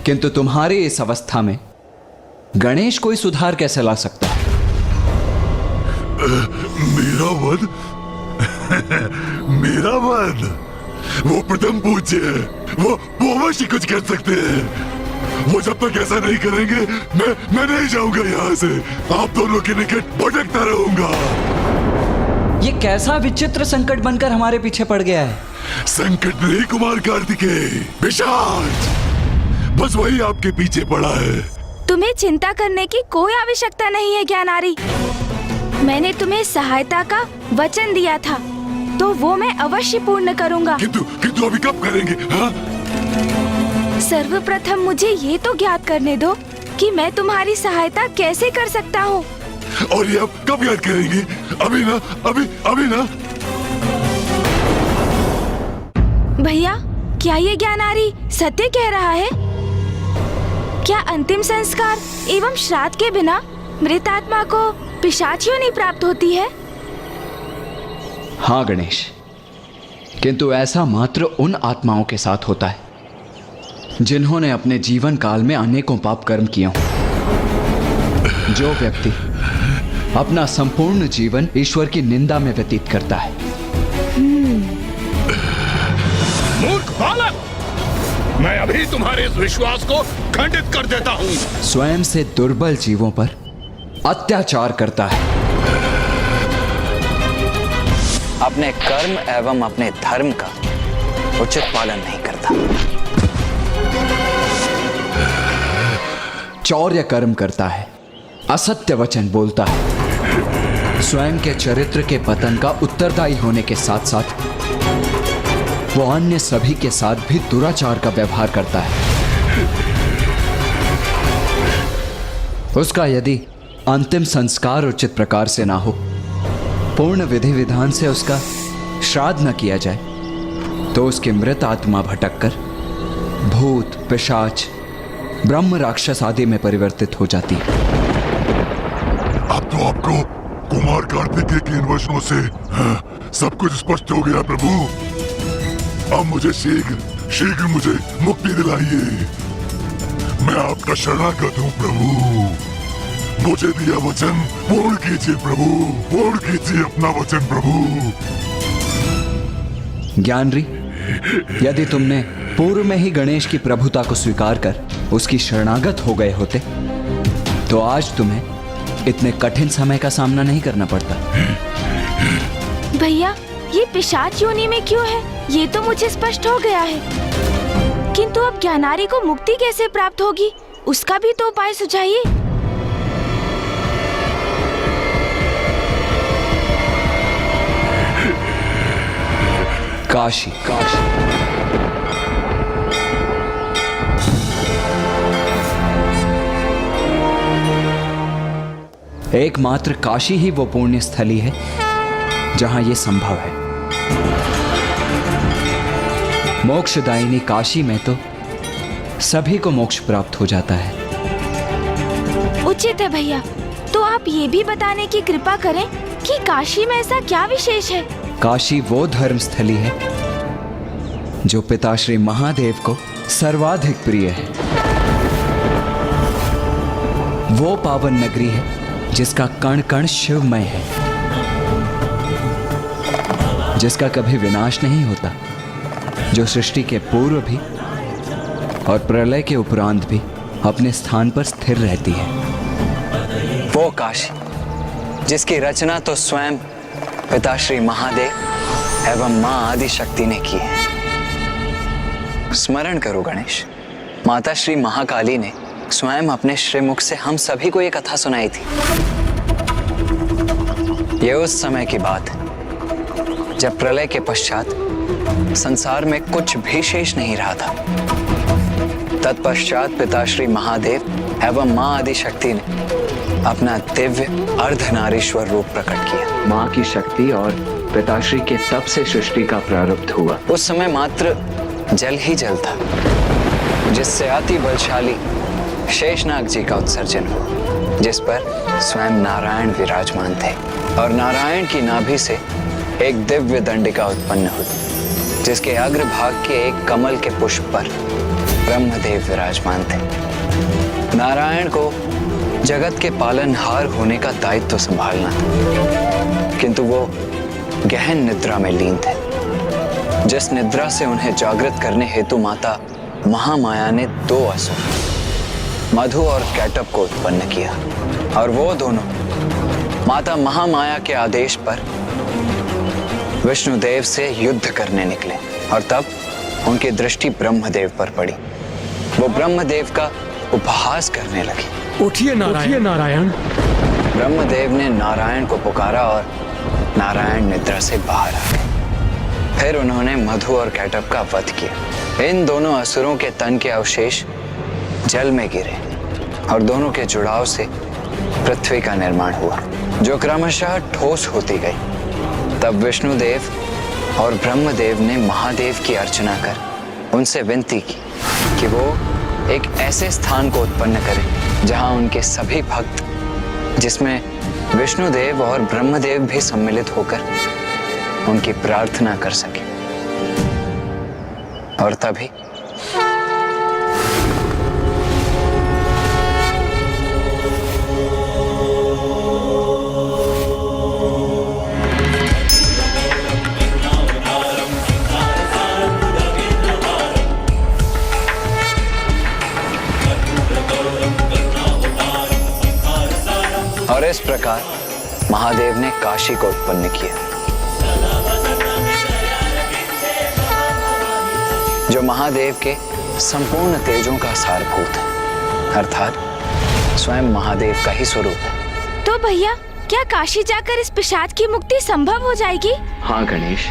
किंतु तुम्हारी इस अवस्था में गणेश कोई सुधार कैसे ला सकता है? मेरा वध? मेरा वध? वो प्रथम पूज्य है, वो अवश्य कुछ कर सकते हैं। वो जब तक ऐसा नहीं करेंगे मैं नहीं जाऊंगा यहाँ से। आप दोनों के निकट भटकता रहूंगा। ये कैसा विचित्र संकट बनकर हमारे पीछे पड़ गया है? संकट नहीं कुमार कार्तिकेय, पिशाच बस वही आपके पीछे पड़ा है। तुम्हें चिंता करने की कोई आवश्यकता नहीं है ज्ञानारी। मैंने तुम्हें सहायता का वचन दिया था तो वो मैं अवश्य पूर्ण करूंगा। किंतु अभी कब करेंगे? हाँ? सर्वप्रथम मुझे ये तो ज्ञात करने दो कि मैं तुम्हारी सहायता कैसे कर सकता हूँ। और ये अब कब याद करेंगे? अभी ना, अभी ना। भैया, क्या ये ज्ञानारी सत्य कह रहा है? क्या अंतिम संस्कार एवं श्राद्ध के बिना मृत आत्मा को पिशाच योनि प्राप्त होती है? हाँ गणेश, किंतु ऐसा मात्र उन आत्माओं के साथ होता है जिन्होंने अपने जीवन काल में अनेकों पाप कर्म किए हों। जो व्यक्ति अपना संपूर्ण जीवन ईश्वर की निंदा में व्यतीत करता है। मूर्ख बालक, मैं अभी तुम्हारे इस विश्वास को खंडित कर देता हूँ। स्वयं से दुर्बल जीवों पर अत्याचार करता है। अपने कर्म एवं अपने धर्म का उचित पालन नहीं करता। चौर्य कर्म करता है, असत्य वचन बोलता है, स्वयं के चरित्र के पतन का उत्तरदायी होने के साथ साथ वो अन्य सभी के साथ भी दुराचार का व्यवहार करता है। उसका यदि अंतिम संस्कार उचित प्रकार से ना हो, पूर्ण विधि विधान से उसका श्राद्ध न किया जाए, तो उसकी मृत आत्मा भटककर भूत, पिशाच, ब्रह्म, राक्षस आदि में परिवर्तित हो जाती है। अब तो आपको कुमार कार्तिकेय के इन वचनों से सब कुछ स्पष्ट हो गया प्रभु। अब मुझे शीघ्र मुझे मुक्ति दिलाइए। मैं आपका शरणागत हूँ प्रभु। मुझे दिया वचन पूर्ण कीजिए प्रभु, पूर्ण कीजिए अपना वचन प्रभु। ज्ञानरी, यदि तुमने पूर्व में ही गणेश की प्रभुता को स्वीकार कर उसकी शरणागत हो गए होते, तो आज तुम्हें इतने कठिन समय का सामना नहीं करना पड़ता। भैया, ये पिशाच योनि में क्यों है, ये तो मुझे स्पष्ट हो गया है। किंतु अब ज्ञानारी को मुक्ति कैसे प्राप्त होगी, उसका भी तो उपाय सुझाइए। काशी। एकमात्र काशी ही वो पुण्य स्थली है जहां ये संभव है। मोक्षदायिनी काशी में तो सभी को मोक्ष प्राप्त हो जाता है। उचित है भैया, तो आप ये भी बताने की कृपा करें कि काशी में ऐसा क्या विशेष है। काशी वो धर्म स्थली है जो पिता श्री महादेव को सर्वाधिक प्रिय है। वो पावन नगरी है जिसका कण कण शिवमय है, जिसका कभी विनाश नहीं होता, जो सृष्टि के पूर्व भी और प्रलय के उपरांत भी अपने स्थान पर स्थिर रहती है। वो काशी जिसकी रचना तो स्वयं पिता श्री महादेव एवं मां आदि शक्ति ने की है। स्मरण करो गणेश, माता श्री महाकाली ने स्वयं अपने श्रीमुख से हम सभी को ये कथा सुनाई थी। ये उस समय की बात है जब प्रलय के पश्चात संसार में कुछ भी शेष नहीं रहा था। तत्पश्चात पिता श्री महादेव एवं मां आदि शक्ति ने अपना दिव्य अर्धनारीश्वर रूप प्रकट किया। मां की शक्ति और पिताश्री के तप से सृष्टि का प्रारब्ध हुआ। उस समय मात्र जल ही जल था, जिससे अति बलशाली शेषनाग जी का उत्सर्जन हुआ, जिस पर स्वयं नारायण विराजमान थे। और नारायण की नाभि से एक दिव्य दंडिका उत्पन्न हुई, जिसके अग्रभाग के एक कमल के पुष्प पर ब्रह्मदेव विराजमान थे। नारायण को जगत के पालनहार होने का दायित्व संभालना था, किंतु वो गहन निद्रा में लीन थे। जिस निद्रा से उन्हें जागृत करने हेतु माता महामाया ने दो असुर मधु और कैटब को उत्पन्न किया, और वो दोनों माता महामाया के आदेश पर विष्णुदेव से युद्ध करने निकले। और तब उनकी दृष्टि ब्रह्मदेव पर पड़ी। वो ब्रह्मदेव का उपहास करने लगे। उठिए नारायण। ब्रह्मदेव ने नारायण को पुकारा और नारायण निद्रा से बाहर आ गए। फिर उन्होंने मधु और कैटब का वध किया। इन दोनों असुरों के तन के अवशेष जल में गिरे और दोनों के जुड़ाव से पृथ्वी का निर्माण हुआ, जो क्रमशः ठोस होती गई। तब विष्णुदेव और ब्रह्मदेव ने महादेव की अर्चना कर उनसे विनती की कि वो एक ऐसे स्थान को उत्पन्न करें जहां उनके सभी भक्त, जिसमें विष्णुदेव और ब्रह्मदेव भी सम्मिलित होकर उनकी प्रार्थना कर सके। और तभी और इस प्रकार महादेव ने काशी को उत्पन्न किया, जो महादेव के संपूर्ण तेजों का सारभूत है, अर्थात स्वयं महादेव का ही स्वरूप है। तो भैया, क्या काशी जाकर इस पिशाच की मुक्ति संभव हो जाएगी? हाँ गणेश,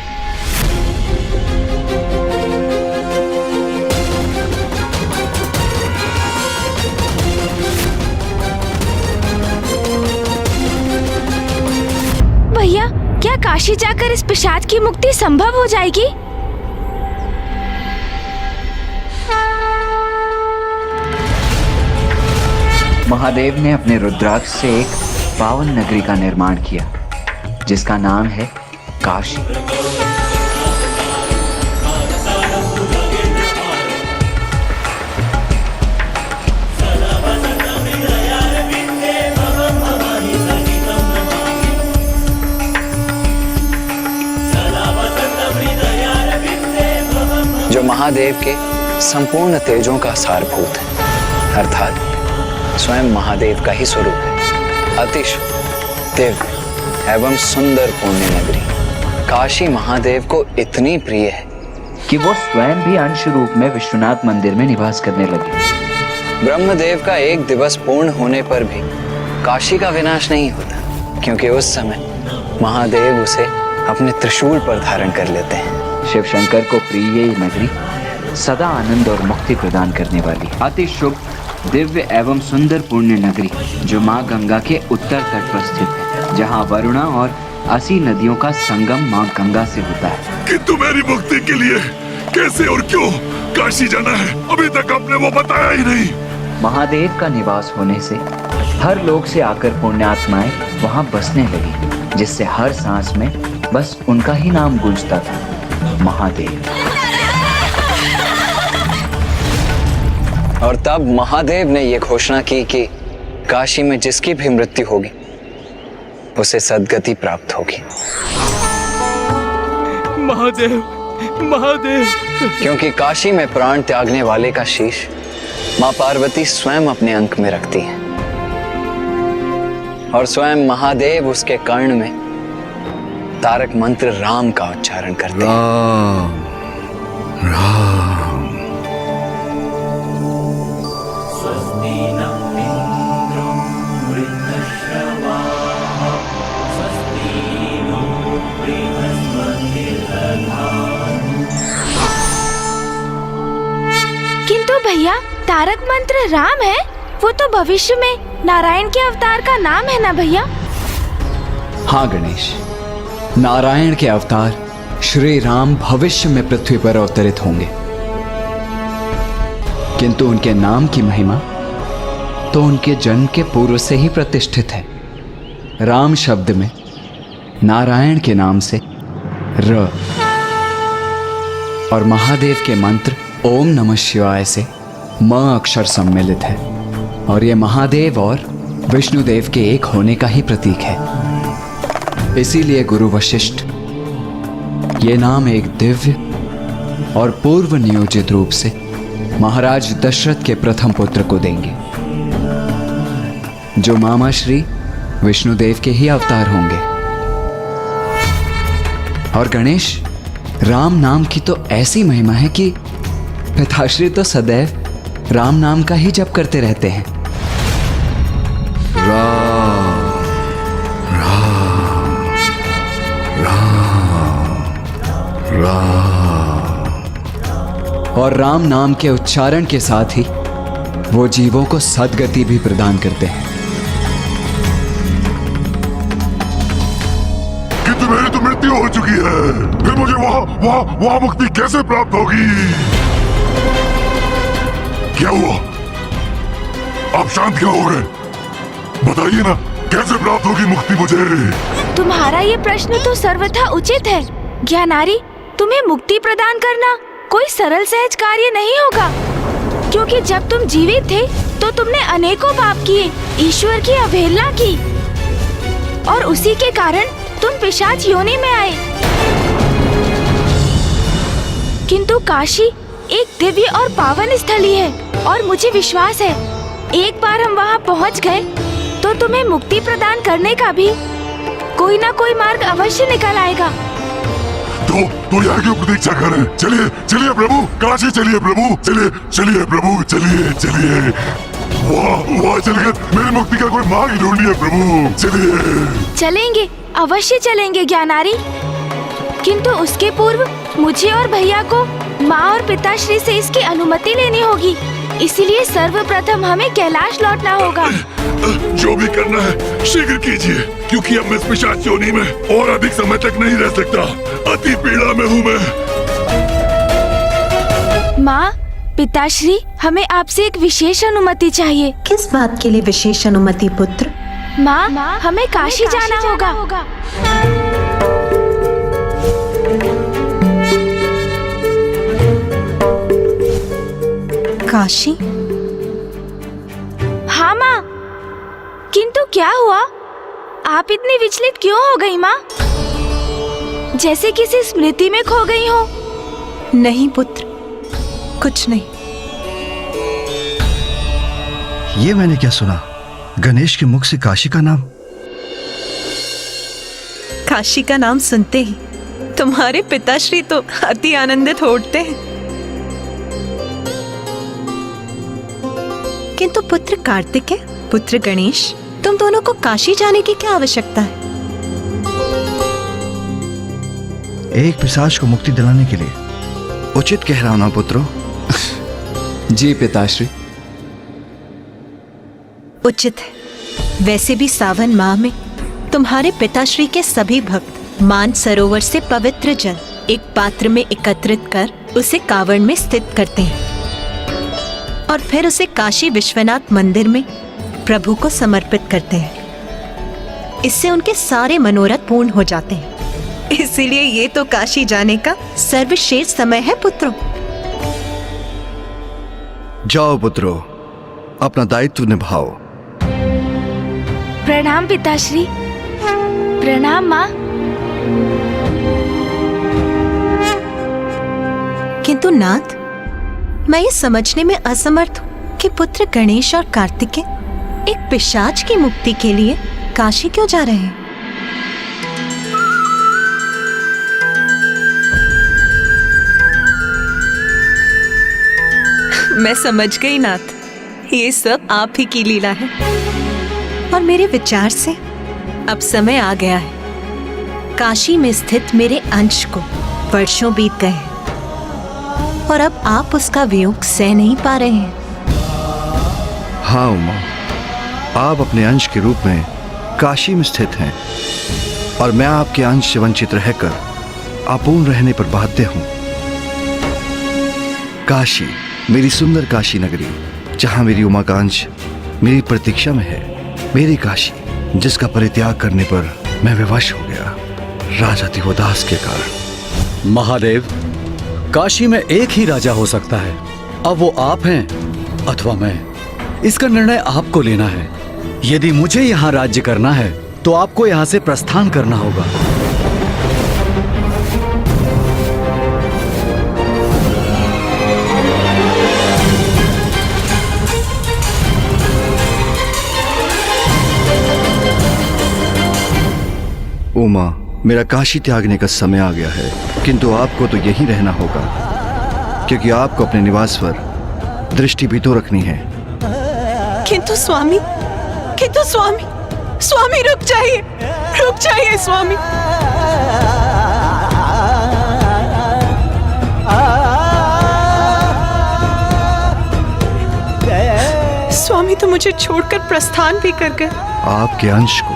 काशी जाकर इस पिशाच की मुक्ति संभव हो जाएगी? महादेव ने अपने रुद्राक्ष से एक पावन नगरी का निर्माण किया जिसका नाम है काशी। जो महादेव के संपूर्ण तेजों का सारभूत है, अर्थात स्वयं महादेव का ही स्वरूप है। अतिशय दिव्य एवं सुंदर पुण्य नगरी काशी महादेव को इतनी प्रिय है कि वो स्वयं भी अंश रूप में विश्वनाथ मंदिर में निवास करने लगे। ब्रह्मदेव का एक दिवस पूर्ण होने पर भी काशी का विनाश नहीं होता, क्योंकि उस समय महादेव उसे अपने त्रिशूल पर धारण कर लेते हैं। शिव शंकर को प्रिय ये नगरी सदा आनंद और मुक्ति प्रदान करने वाली अति शुभ दिव्य एवं सुंदर पुण्य नगरी जो माँ गंगा के उत्तर तट पर स्थित है, जहाँ वरुणा और 80 नदियों का संगम माँ गंगा से होता है। किंतु मेरी मुक्ति के लिए कैसे और क्यों काशी जाना है, अभी तक आपने वो बताया ही नहीं। महादेव का निवास होने से हर लोक से आकर पुण्यात्माएं वहाँ बसने लगी, जिससे हर सांस में बस उनका ही नाम गूंजता था, महादेव। और तब महादेव ने ये घोषणा की कि काशी में जिसकी भी मृत्यु होगी उसे सद्गति प्राप्त होगी। महादेव, महादेव। क्योंकि काशी में प्राण त्यागने वाले का शीश माँ पार्वती स्वयं अपने अंक में रखती हैं और स्वयं महादेव उसके कर्ण में तारक मंत्र राम का उच्चारण करते हैं। राम। किंतु भैया, तारक मंत्र राम है, वो तो भविष्य में नारायण के अवतार का नाम है ना भैया? हाँ गणेश, नारायण के अवतार श्री राम भविष्य में पृथ्वी पर अवतरित होंगे, किंतु उनके नाम की महिमा तो उनके जन्म के पूर्व से ही प्रतिष्ठित है। राम शब्द में नारायण के नाम से र और महादेव के मंत्र ओम नमः शिवाय से म अक्षर सम्मिलित है, और ये महादेव और विष्णुदेव के एक होने का ही प्रतीक है। इसीलिए गुरु वशिष्ठ ये नाम एक दिव्य और पूर्व नियोजित रूप से महाराज दशरथ के प्रथम पुत्र को देंगे, जो मामा श्री विष्णुदेव के ही अवतार होंगे। और गणेश, राम नाम की तो ऐसी महिमा है कि पिताश्री तो सदैव राम नाम का ही जप करते रहते हैं। राम राम राम राम। और राम नाम के उच्चारण के साथ ही वो जीवों को सद्गति भी प्रदान करते हैं। किंतु मेरी तो मृत्यु हो चुकी है, फिर मुझे वहाँ मुक्ति कैसे प्राप्त होगी? क्या हुआ? आप शांत क्यों हो गए? बताइए ना, कैसे प्राप्त होगी मुक्ति मुझे? तुम्हारा ये प्रश्न तो सर्वथा उचित है ज्ञानारी। तुम्हें मुक्ति प्रदान करना कोई सरल सहज कार्य नहीं होगा, क्योंकि जब तुम जीवित थे तो तुमने अनेकों पाप किए, ईश्वर की अवहेलना की, और उसी के कारण तुम पिशाच योनि में आए। किंतु काशी एक दिव्य और पावन स्थली है, और मुझे विश्वास है एक बार हम वहाँ पहुँच गए तो तुम्हें मुक्ति प्रदान करने का भी कोई ना कोई मार्ग अवश्य निकल आएगा। तो यहाँ की प्रतीक्षा करें। चलिए चलिए प्रभु, काशी चलिए प्रभु, चलिए प्रभु, चलिए। वहाँ चलकर मेरी मुक्ति का कोई मार्ग ढूंढिए प्रभु, चलिए। चलेंगे, अवश्य चलेंगे ज्ञानारी, किंतु उसके पूर्व मुझे और भैया को माँ और पिताश्री से इसकी अनुमति लेनी होगी। इसलिए सर्वप्रथम हमें कैलाश लौटना होगा। जो भी करना है शीघ्र कीजिए, क्योंकि अब मैं इस पिशाच योनि में और अधिक समय तक नहीं रह सकता। अति पीड़ा में हूँ मैं। माँ, पिताश्री, हमें आपसे एक विशेष अनुमति चाहिए। किस बात के लिए विशेष अनुमति पुत्र? माँ, हमें काशी जाना होगा। काशी? हाँ माँ, किंतु क्या हुआ? आप इतनी विचलित क्यों हो गई माँ? जैसे किसी स्मृति में खो गई हो। नहीं पुत्र, कुछ नहीं। ये मैंने क्या सुना? गणेश के मुख से काशी का नाम? काशी का नाम सुनते ही तुम्हारे पिताश्री तो अति आनंदित हो उठते हैं। किंतु पुत्र कार्तिकेय, पुत्र गणेश, तुम दोनों को काशी जाने की क्या आवश्यकता है? एक पिशाच को मुक्ति दिलाने के लिए। उचित कह रहा हूं ना पुत्रों? जी पिताश्री। उचित है। वैसे भी सावन माह में तुम्हारे पिताश्री के सभी भक्त मान सरोवर से पवित्र जल एक पात्र में एकत्रित कर उसे कांवड़ में स्थित करते हैं और फिर उसे काशी विश्वनाथ मंदिर में प्रभु को समर्पित करते हैं। इससे उनके सारे मनोरथ पूर्ण हो जाते हैं। इसीलिए ये तो काशी जाने का सर्वश्रेष्ठ समय है पुत्रों। जाओ पुत्रों, अपना दायित्व निभाओ। प्रणाम पिताश्री। प्रणाम माँ। किंतु नाथ, मैं ये समझने में असमर्थ हूँ कि पुत्र गणेश और कार्तिकेय एक पिशाच की मुक्ति के लिए काशी क्यों जा रहे हैं? मैं समझ गई नाथ, ये सब आप ही की लीला है और मेरे विचार से अब समय आ गया है। काशी में स्थित मेरे अंश को वर्षों बीत गए हैं और अब आप उसका वियोग सह नहीं पा रहे हैं। हाँ उमा, आप अपने अंश के रूप में काशी में स्थित हैं और मैं आपके अंश से वंचित रहकर अपूर्ण रहने पर बाध्य हूँ। काशी, मेरी सुंदर काशी नगरी, जहाँ मेरी उमा का अंश मेरी प्रतीक्षा में है। मेरी काशी, जिसका परित्याग करने पर मैं विवश हो गया राजा दिवोदास के कारण। महादेव, काशी में एक ही राजा हो सकता है। अब वो आप हैं अथवा मैं। इसका निर्णय आपको लेना है। यदि मुझे यहाँ राज्य करना है तो आपको यहाँ से प्रस्थान करना होगा। उमा, मेरा काशी त्यागने का समय आ गया है, किंतु आपको तो यहीं रहना होगा, क्योंकि आपको अपने निवास पर दृष्टि भी तो रखनी है। किंतु स्वामी, स्वामी रुक जाइए स्वामी। स्वामी तो मुझे छोड़कर प्रस्थान भी कर गए। आपके अंश को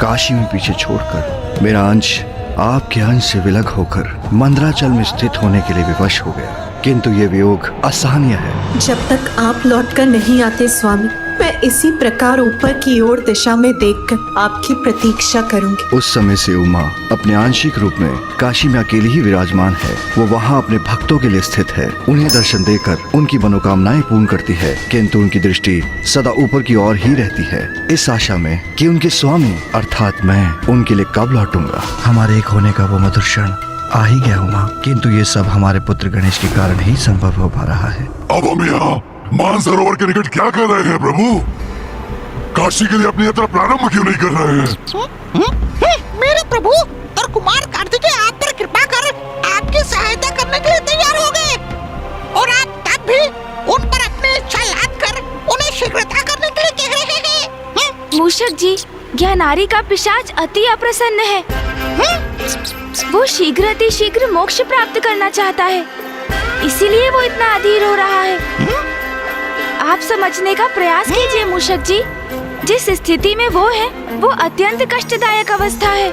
काशी में पीछे छोड़कर मेरा अंश आपके अंश से विलग होकर मंदराचल में स्थित होने के लिए विवश हो गया, किंतु ये वियोग असहनीय है। जब तक आप लौटकर नहीं आते स्वामी, मैं इसी प्रकार ऊपर की ओर दिशा में देखकर आपकी प्रतीक्षा करूंगी। उस समय से उमा अपने आंशिक रूप में काशी में अकेली ही विराजमान है। वो वहाँ अपने भक्तों के लिए स्थित है, उन्हें दर्शन देकर उनकी मनोकामनाएं पूर्ण करती है, किंतु उनकी दृष्टि सदा ऊपर की ओर ही रहती है, इस आशा में कि उनके स्वामी अर्थात मैं उनके लिए कब लौटूंगा। हमारे एक होने का वो मधुर क्षण आ ही गया उमा, किंतु ये सब हमारे पुत्र गणेश के कारण ही संभव हो पा रहा है। अब हम यहाँ मानसरोवर के निकट क्या कर रहे हैं प्रभु? काशी के लिए अपनी यात्रा प्रारंभ क्यों नहीं कर रहे हैं? मेरे प्रभु और कुमार कार्तिकेय आप पर कृपा कर आपकी सहायता करने के लिए तैयार हो गए, और आप तब भी उन पर अपनी इच्छा लाद कर उन्हें शीघ्रता करने के लिए कह रहे हैं। मूषक जी, ज्ञानारी का पिशाच अति अप्रसन्न है। वो शीघ्र मोक्ष प्राप्त करना चाहता है, इसीलिए वो इतना अधीर हो रहा है। आप समझने का प्रयास कीजिए मूषक जी। जिस स्थिति में वो है वो अत्यंत कष्टदायक अवस्था है।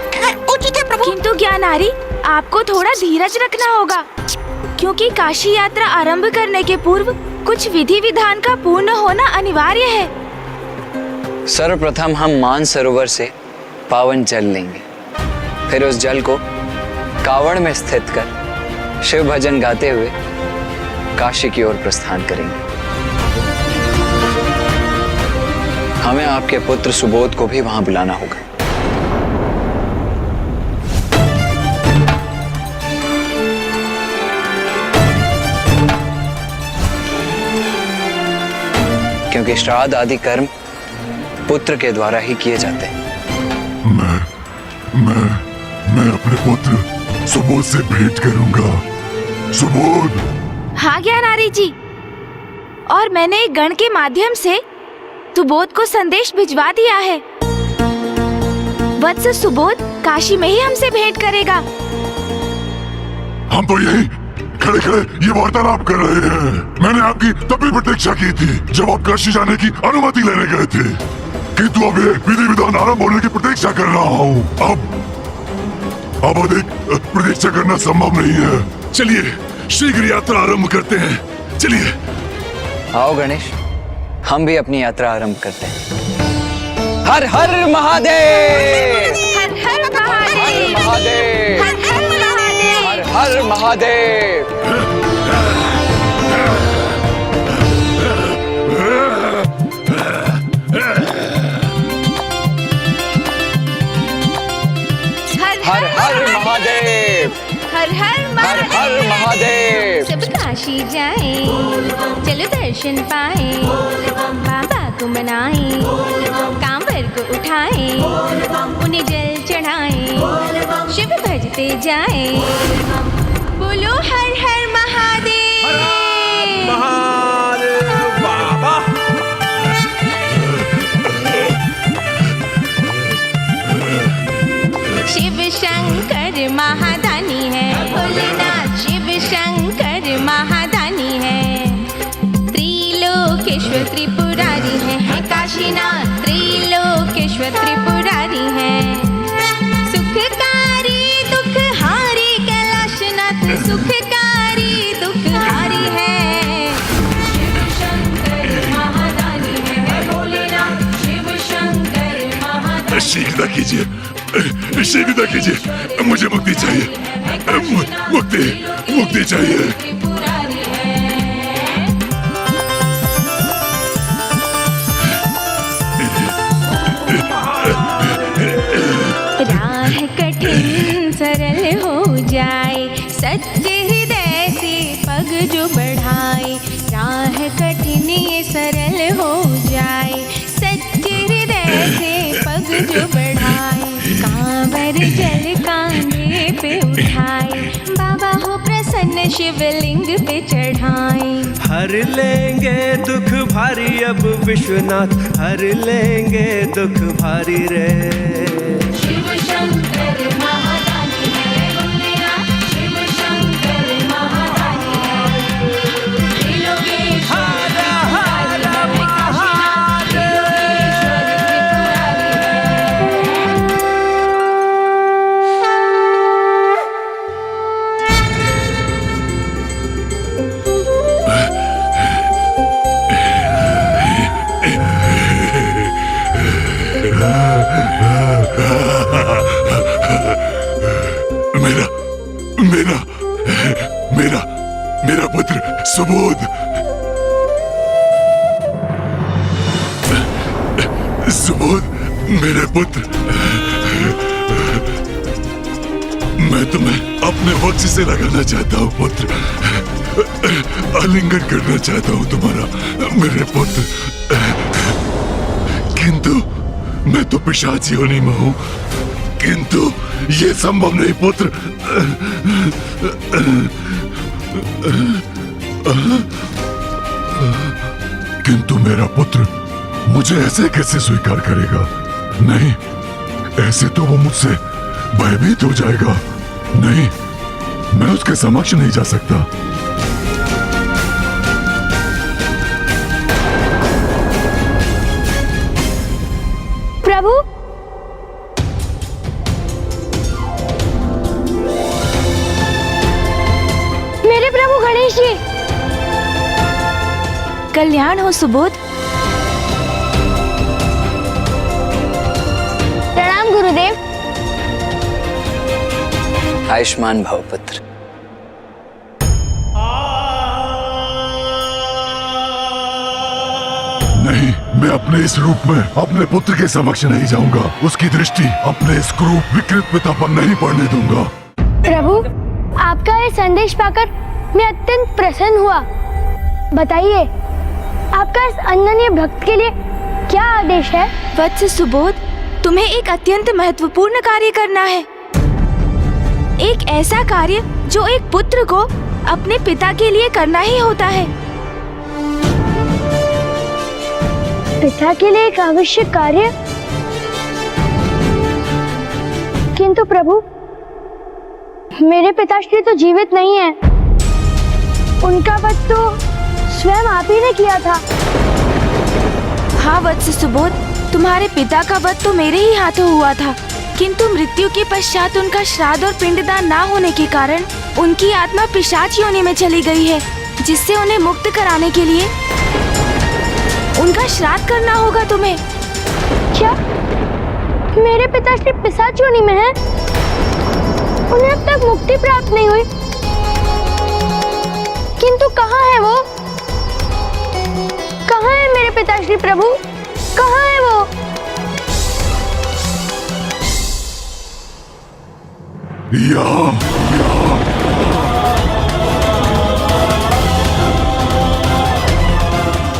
उचित है प्रभु। किंतु ज्ञानारी, आपको थोड़ा धीरज रखना होगा, क्योंकि काशी यात्रा आरंभ करने के पूर्व कुछ विधि विधान का पूर्ण होना अनिवार्य है। सर्वप्रथम हम मान सरोवर से पावन जल लेंगे, फिर उस जल को कावड़ में स्थित कर शिव भजन गाते हुए काशी की ओर प्रस्थान करेंगे। हमें आपके पुत्र सुबोध को भी वहां बुलाना होगा। क्योंकि श्राद्ध आदि कर्म पुत्र के द्वारा ही किए जाते हैं। मैं अपने पुत्र सुबोध से भेंट करूंगा। सुबोध। हाँ ज्ञानारी जी, और मैंने एक गण के माध्यम से सुबोध को संदेश भिजवा दिया है। वत्स सुबोध काशी में ही हमसे भेंट करेगा। हम तो यही खड़े खड़े ये वार्तालाप कर रहे हैं। मैंने आपकी तब भी प्रतीक्षा की थी जब आप काशी जाने की अनुमति लेने गए थे, किंतु अब ये विधि विधान आरंभ होने की प्रतीक्षा कर रहा हूँ। अब अधिक प्रतीक्षा करना संभव नहीं है। चलिए शीघ्र यात्रा आरंभ करते हैं। चलिए। आओ गणेश, हम भी अपनी यात्रा आरंभ करते हैं। हर हर महादेव, हर हर महादेव, महादेव, हर हर महादेव, हर हर महादेव। हर हर महादेव, हर हर महादेव। सब काशी जाए, चलो दर्शन पाए, बाबा को मनाए, कांवर को उठाए, उन्हें जल चढ़ाए, शिव भजते जाए। बोलो हर हर महादेव। शिव शंकर महादानी है, भोलेनाथ शिव शंकर महादानी है। त्रिलोकेश्वर त्रिपुरारी है काशीनाथ, त्रिलोकेश्वर त्रिपुरारी है। सुखकारी दुखहारी कैलाशनाथ, सुखकारी दुखहारी है। शिव शंकर महादानी है, भोलेनाथ शिव शंकर महादानी। शीघ्रता कीजिए, शीघ्रता कीजिए, मुझे मुक्ति चाहिए। मुक्ति चाहिए। राह कठिन सरल हो जाए, सच्चे हृदय से पग जो बढ़ाए। राह कठिन ये सरल हो जाए, सच्चे हृदय से पग जो बढ़ाए। कांवर जल कांधे पे उठाए, बाबा हो प्रसन्न शिवलिंग पे चढ़ाए। हर लेंगे दुख भारी अब विश्वनाथ, हर लेंगे दुख भारी रे। शिव शंकर महादानी है, भोलेनाथ शिव शंकर महादानी है। त्रिलोकेश्वर मेरा पुत्र सुबोध। सुबोध मेरे पुत्र, मैं तुम्हें अपने वक्ष से लगाना चाहता हूँ पुत्र, आलिंगन करना चाहता हूँ तुम्हारा मेरे पुत्र। किंतु मैं तो पिशाच योनि में हूँ, किंतु ये संभव नहीं पुत्र। किंतु मेरा पुत्र मुझे ऐसे कैसे स्वीकार करेगा? नहीं, ऐसे तो वो मुझसे भयभीत हो जाएगा। नहीं, मैं उसके समक्ष नहीं जा सकता। कल्याण हो सुबोध। प्रणाम गुरुदेव। आयुष्मान भव पुत्र। नहीं, मैं अपने इस रूप में अपने पुत्र के समक्ष नहीं जाऊंगा। उसकी दृष्टि अपने इस क्रूर विकृत पिता पर नहीं पड़ने दूंगा। प्रभु, आपका ये संदेश पाकर मैं अत्यंत प्रसन्न हुआ। बताइए, आपका इस अनन्य भक्त के लिए क्या आदेश है? वत्स सुबोध, तुम्हें एक अत्यंत महत्वपूर्ण कार्य करना है। एक ऐसा कार्य जो एक पुत्र को अपने पिता के लिए करना ही होता है। पिता के लिए एक आवश्यक कार्य? किंतु प्रभु, मेरे पिताश्री तो जीवित नहीं है। उनका वध तो स्वयं आप ही ने किया था। हाँ वत्स सुबोध, तुम्हारे पिता का वध तो मेरे ही हाथों हुआ था, किंतु मृत्यु के पश्चात उनका श्राद्ध और पिंडदान ना होने के कारण उनकी आत्मा पिशाच योनि में चली गई है, जिससे उन्हें मुक्त कराने के लिए उनका श्राद्ध करना होगा तुम्हें। क्या मेरे पिताश्री पिशाच योनि में हैं? उन्हें अब तक मुक्ति प्राप्त नहीं हुई, किंतु कहाँ है वो? कहाँ है मेरे पिताश्री प्रभु? कहाँ है वो? यहाँ।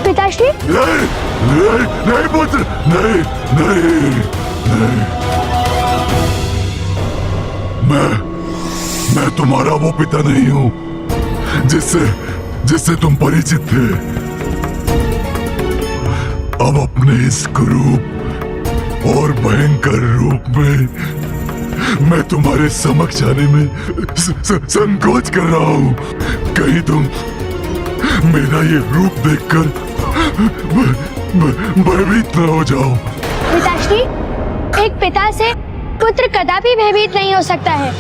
पिताश्री? नहीं, नहीं, नहीं पुत्र, नहीं, नहीं, नहीं। मैं तुम्हारा वो पिता नहीं हूँ जिससे तुम परिचित थे। अब अपने इस क्रूर और भयंकर रूप में मैं तुम्हारे समक्ष आने में संकोच कर रहा हूँ। कहीं तुम मेरा ये रूप देखकर भयभीत न हो जाओ। पिताश्री, एक पिता से पुत्र कदापि भयभीत नहीं हो सकता है।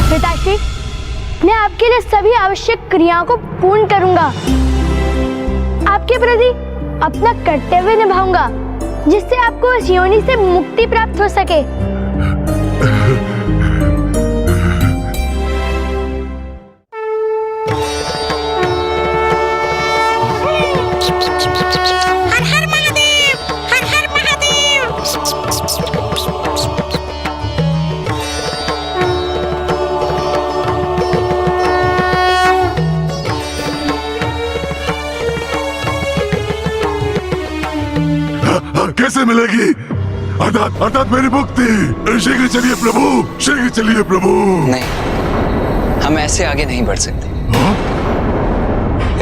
पिताश्री, मैं आपके लिए सभी आवश्यक क्रियाओं को पूर्ण करूंगा। आपके प्रति अपना कर्तव्य निभाऊंगा, जिससे आपको इस योनि से मुक्ति प्राप्त हो सके। हर हर महादेव, हर हर महादेव। कैसे मिलेगी? अर्थात मेरी मुक्ति। शीघ्र चलिए प्रभु, शीघ्र चलिए प्रभु। नहीं, हम ऐसे आगे नहीं बढ़ सकते।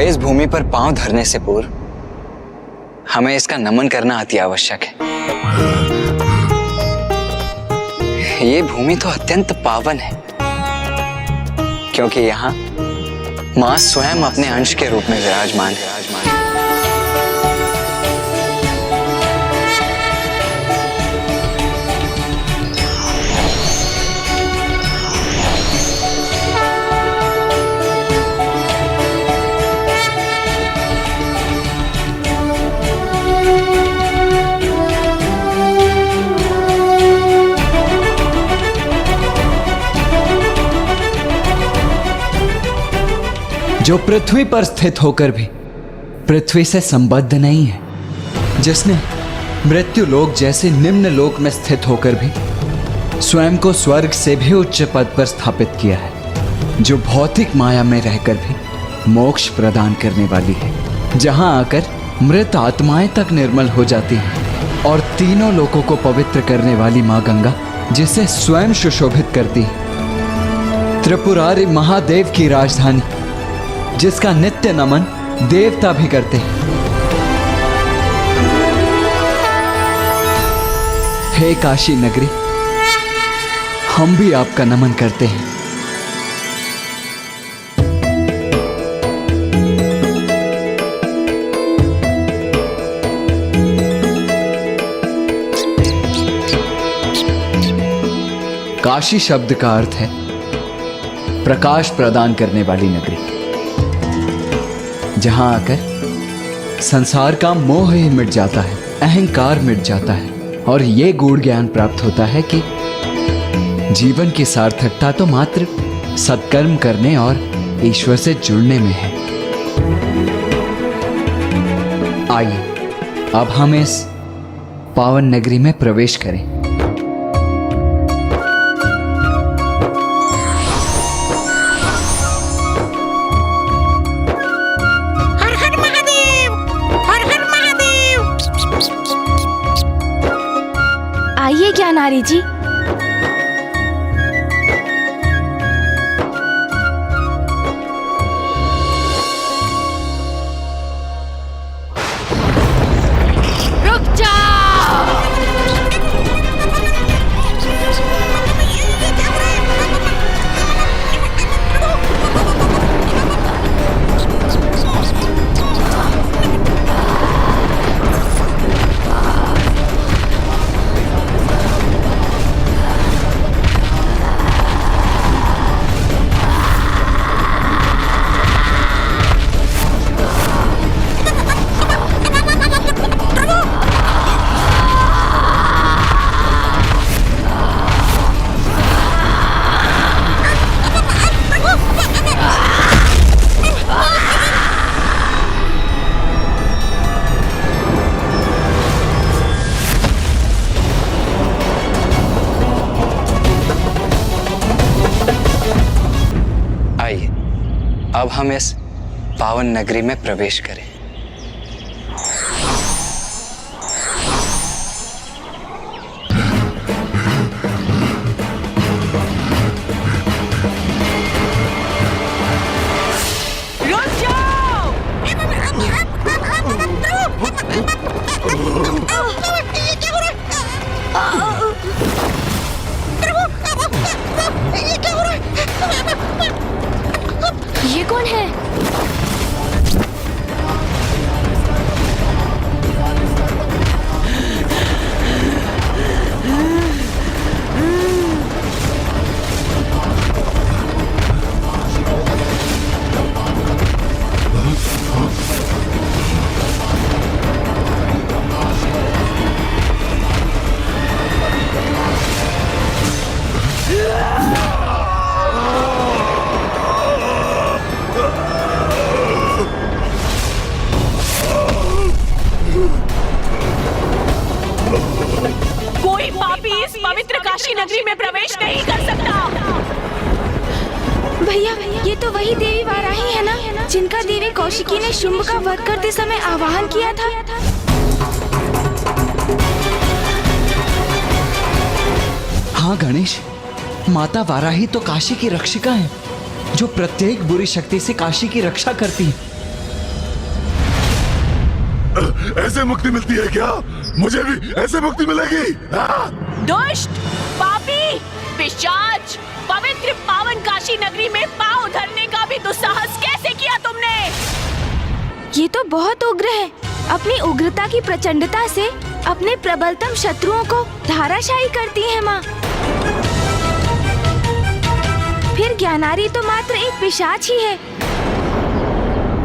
इस भूमि पर पांव धरने से पूर्व हमें इसका नमन करना अति आवश्यक है। ये भूमि तो अत्यंत पावन है, क्योंकि यहाँ मां स्वयं अपने अंश के रूप में विराजमान है। जो पृथ्वी पर स्थित होकर भी पृथ्वी से संबद्ध नहीं है, जिसने मृत्यु लोक जैसे निम्न लोक में स्थित होकर भी स्वयं को स्वर्ग से भी उच्च पद पर स्थापित किया है, जो भौतिक माया में रहकर भी मोक्ष प्रदान करने वाली है, जहां आकर मृत आत्माएं तक निर्मल हो जाती हैं, और तीनों लोकों को पवित्र करने वाली मां गंगा जिसे स्वयं सुशोभित करती है। त्रिपुरारी महादेव की राजधानी, जिसका नित्य नमन देवता भी करते हैं। हे काशी नगरी, हम भी आपका नमन करते हैं। काशी शब्द का अर्थ है प्रकाश प्रदान करने वाली नगरी, जहां आकर संसार का मोह ही मिट जाता है, अहंकार मिट जाता है और ये गूढ़ ज्ञान प्राप्त होता है कि जीवन की सार्थकता तो मात्र सत्कर्म करने और ईश्वर से जुड़ने में है। आइए अब हम इस पावन नगरी में प्रवेश करें। हर हर महादेव, हर हर महादेव। आइए ज्ञानारी जी। रुक जाओ। आइए अब हम इस पावन नगरी में प्रवेश करें। रुक जाओ। ये क्या हो रहा है? ये क्या हो रहा है? ये कौन है? कोई पापी इस पवित्र काशी नगरी में प्रवेश नहीं कर सकता। भैया ये तो वही देवी वाराही है ना, जिनका देवी कौशिकी ने शुंभ का वध करते समय आवाहन किया था। हाँ गणेश, माता वाराही तो काशी की रक्षिका है, जो प्रत्येक बुरी शक्ति से काशी की रक्षा करती है। ऐसे मुक्ति मिलती है क्या? मुझे भी ऐसे मुक्ति मिलेगी? दुष्ट, पापी, पिशाच, पवित्र पावन काशी नगरी में पांव धरने का भी दुस्साहस कैसे किया तुमने? ये तो बहुत उग्र है। अपनी उग्रता की प्रचंडता से अपने प्रबलतम शत्रुओं को धाराशायी करती है माँ। फिर ज्ञानारी तो मात्र एक पिशाच ही है।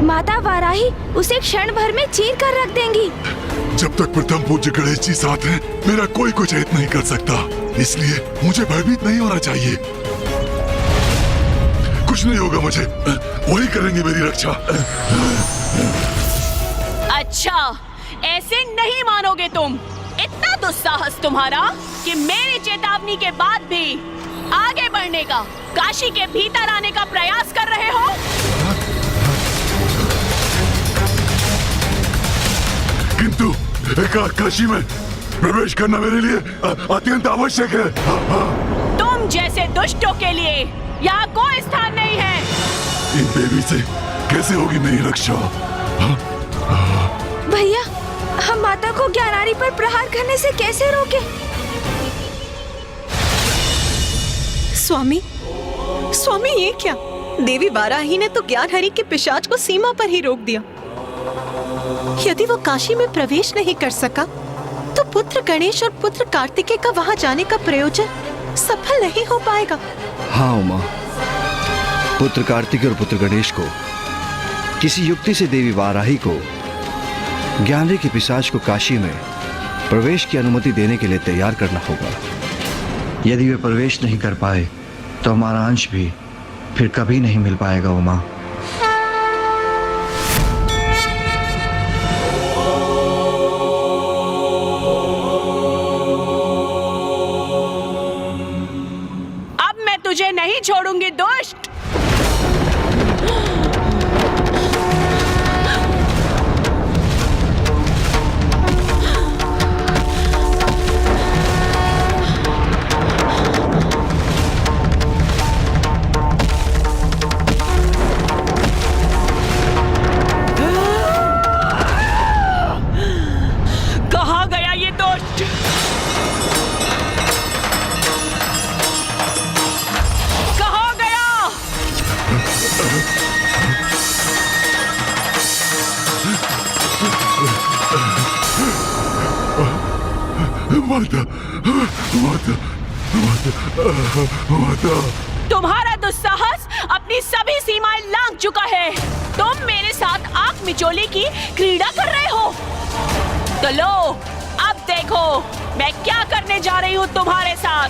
माता वाराही उसे क्षण भर में चीर कर रख देंगी। जब तक प्रथम पूज्य गणेश जी साथ हैं, मेरा कोई कुछ हित नहीं कर सकता। इसलिए मुझे भयभीत नहीं होना चाहिए। कुछ नहीं होगा मुझे, वही करेंगे मेरी रक्षा। अच्छा, ऐसे नहीं मानोगे तुम। इतना दुस्साहस तुम्हारा कि मेरी चेतावनी के बाद भी आगे बढ़ने का, काशी के भीतर आने का प्रयास कर रहे हो। किंतु काशी में प्रवेश करना मेरे लिए अत्यंत आवश्यक है। तुम जैसे दुष्टों के लिए यहाँ कोई स्थान नहीं है। इन देवी से कैसे होगी मेरी रक्षा? भैया, हम माता को ज्ञानारी पर प्रहार करने से कैसे रोके? स्वामी, स्वामी ये क्या? देवी वाराही ने तो ज्ञानहरि के पिशाच को सीमा पर ही रोक दिया। यदि वो काशी में प्रवेश नहीं कर सका तो पुत्र गणेश और पुत्र कार्तिकेय का वहां जाने का प्रयोजन सफल नहीं हो पाएगा। हाँ उमा, पुत्र कार्तिकेय और पुत्र गणेश को किसी युक्ति से देवी वाराही को ज्ञानरी के पिशाच को काशी में प्रवेश की अनुमति देने के लिए तैयार करना होगा। यदि वे प्रवेश नहीं कर पाए तो हमारा अंश भी फिर कभी नहीं मिल पाएगा उमा। अब मैं तुझे नहीं छोड़ूंगी दुष्ट। माता, माता, माता, माता। तुम्हारा दुस्साहस अपनी सभी सीमाएं लांघ चुका है। तुम मेरे साथ आंख मिचोली की क्रीड़ा कर रहे हो। तो लो, अब देखो मैं क्या करने जा रही हूँ तुम्हारे साथ।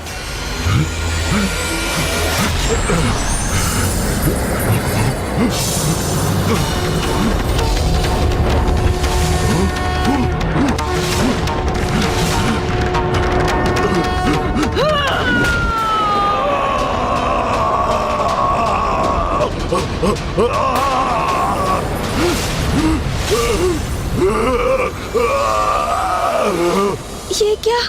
ये क्या?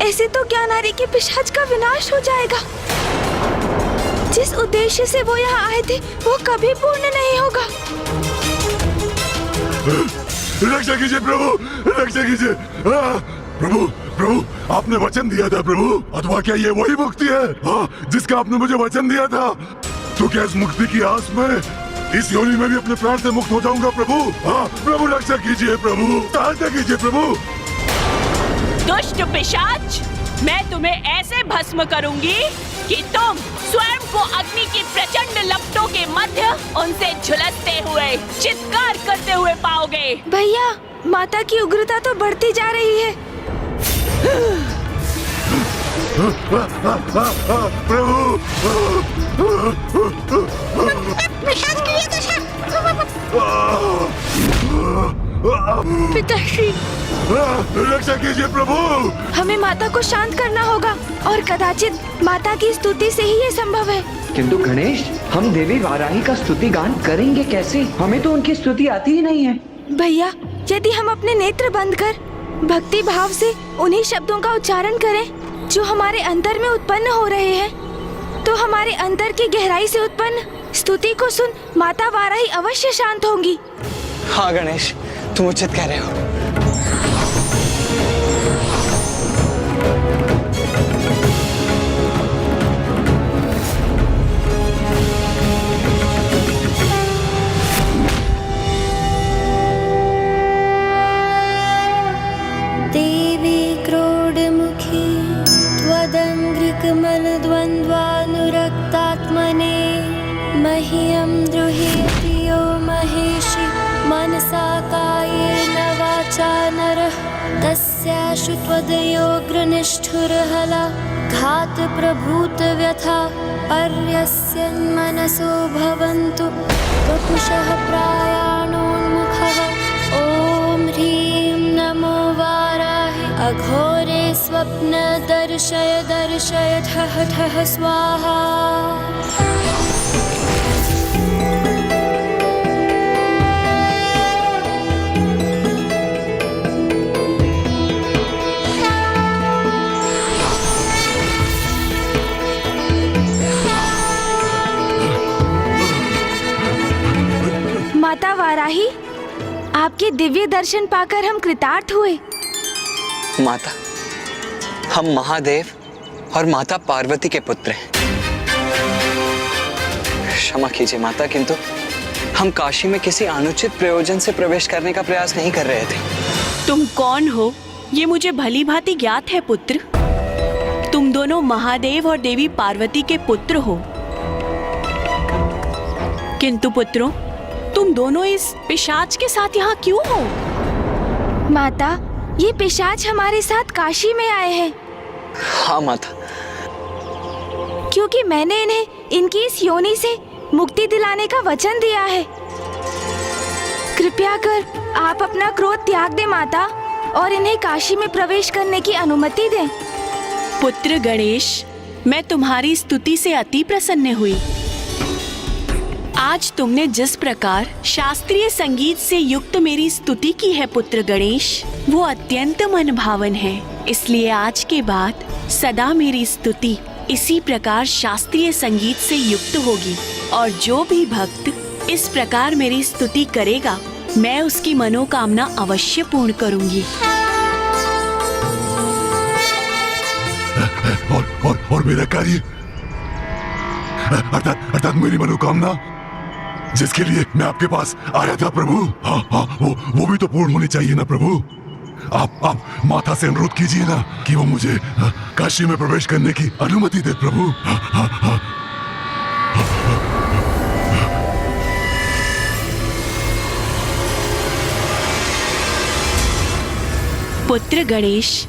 ऐसे तो ज्ञानारी के पिशाच का विनाश हो जाएगा। जिस उद्देश्य से वो यहाँ आए थे वो कभी पूर्ण नहीं होगा। रक्षा कीजिए प्रभु, रक्षा कीजिए। प्रभु, प्रभु, आपने वचन दिया था प्रभु, अथवा क्या ये वही मुक्ति है जिसका आपने मुझे वचन दिया था? तो क्या इस मुक्ति की आस में इस योनि में भी अपने प्राण से मुक्त हो जाऊंगा प्रभु? प्रभु रक्षा कीजिए प्रभु, सहायता कीजिए प्रभु। दुष्ट पिशाच, मैं तुम्हें ऐसे भस्म करूंगी कि तुम स्वयं को अग्नि की प्रचंड लपटों के मध्य उनसे झुलसते हुए, चित्कार करते हुए पाओगे। भैया, माता की उग्रता तो बढ़ती जा रही है। प्रभु, पिताश्री, रक्षा कीजिए प्रभु। हमें माता को शांत करना होगा और कदाचित माता की स्तुति से ही ये संभव है। किंतु गणेश, हम देवी वाराही का स्तुति गान करेंगे कैसे? हमें तो उनकी स्तुति आती ही नहीं है। भैया, यदि हम अपने नेत्र बंद कर भक्ति भाव से उन्हीं शब्दों का उच्चारण करें जो हमारे अंतर में उत्पन्न हो रहे हैं, तो हमारे अंतर की गहराई से उत्पन्न स्तुति को सुन माता वाराही अवश्य शांत होंगी। हाँ गणेश, तुम उचित कह रहे हो। देवी क्रोडमुखी त्वदङ्घ्रिकमलद्वन्द्वानुरक्तात्मने मह्यं द्रुह्यति यो महेशि मनसा कायेन वाचा नरः तस्याशु त्वदयोग्रनिष्ठुरहला घातप्रभूतव्यथा पर्यस्यन्मनसो भवन्तु वपुषः प्रायाणोन्मुखः ॐ ह्रीं नमो वाराहि अघोरे स्वप्न दर्शय दर्शय ठः ठः स्वाहा। आपके दिव्य दर्शन पाकर हम कृतार्थ हुए। माता, हम महादेव और माता पार्वती के पुत्र हैं। क्षमा कीजिए माता, किंतु हम काशी में किसी अनुचित प्रयोजन से प्रवेश करने का प्रयास नहीं कर रहे थे। तुम कौन हो ये मुझे भली भांति ज्ञात है पुत्र। तुम दोनों महादेव और देवी पार्वती के पुत्र हो, किंतु पुत्रों, तुम दोनों इस पिशाच के साथ यहाँ क्यों हो? माता, ये पिशाच हमारे साथ काशी में आए हैं। हाँ माता। क्योंकि मैंने इन्हें इनकी इस योनि से मुक्ति दिलाने का वचन दिया है। कृपया कर आप अपना क्रोध त्याग दें माता, और इन्हें काशी में प्रवेश करने की अनुमति दें। पुत्र गणेश, मैं तुम्हारी स्तुति से अति प्रसन्न हुई। आज तुमने जिस प्रकार शास्त्रीय संगीत से युक्त मेरी स्तुति की है पुत्र गणेश, वो अत्यंत मनभावन है। इसलिए आज के बाद सदा मेरी स्तुति इसी प्रकार शास्त्रीय संगीत से युक्त होगी, और जो भी भक्त इस प्रकार मेरी स्तुति करेगा, मैं उसकी मनोकामना अवश्य पूर्ण करूंगी। और मेरा कार्य, अर्थात मेरी मनोकामना जिसके लिए मैं आपके पास आया था प्रभु, हाँ, वो भी तो पूर्ण होनी चाहिए ना प्रभु। आप माता से अनुरोध कीजिए ना कि वो मुझे काशी में प्रवेश करने की अनुमति दे प्रभु। पुत्र गणेश,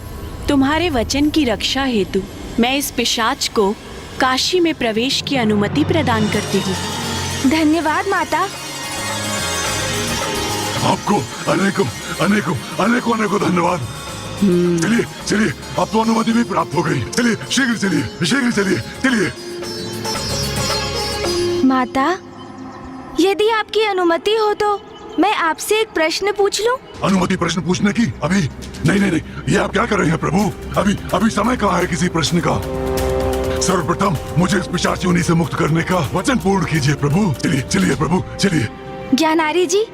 तुम्हारे वचन की रक्षा हेतु मैं इस पिशाच को काशी में प्रवेश की अनुमति प्रदान करती हूँ। धन्यवाद माता। आपको अनेकों धन्यवाद। चलिए, अब तो अनुमति भी प्राप्त हो गई। चलिए, शीघ्र चलिए। माता, यदि आपकी अनुमति हो तो मैं आपसे एक प्रश्न पूछ लूं? अनुमति प्रश्न पूछने की? अभी नहीं, ये आप क्या कर रहे हैं प्रभु? अभी समय कहाँ है किसी प्रश्न का? सर्वप्रथम मुझे इस पिशाच योनि से मुक्त करने का वचन पूर्ण कीजिए प्रभु। चलिए प्रभु, चलिए। ज्ञानारी जी,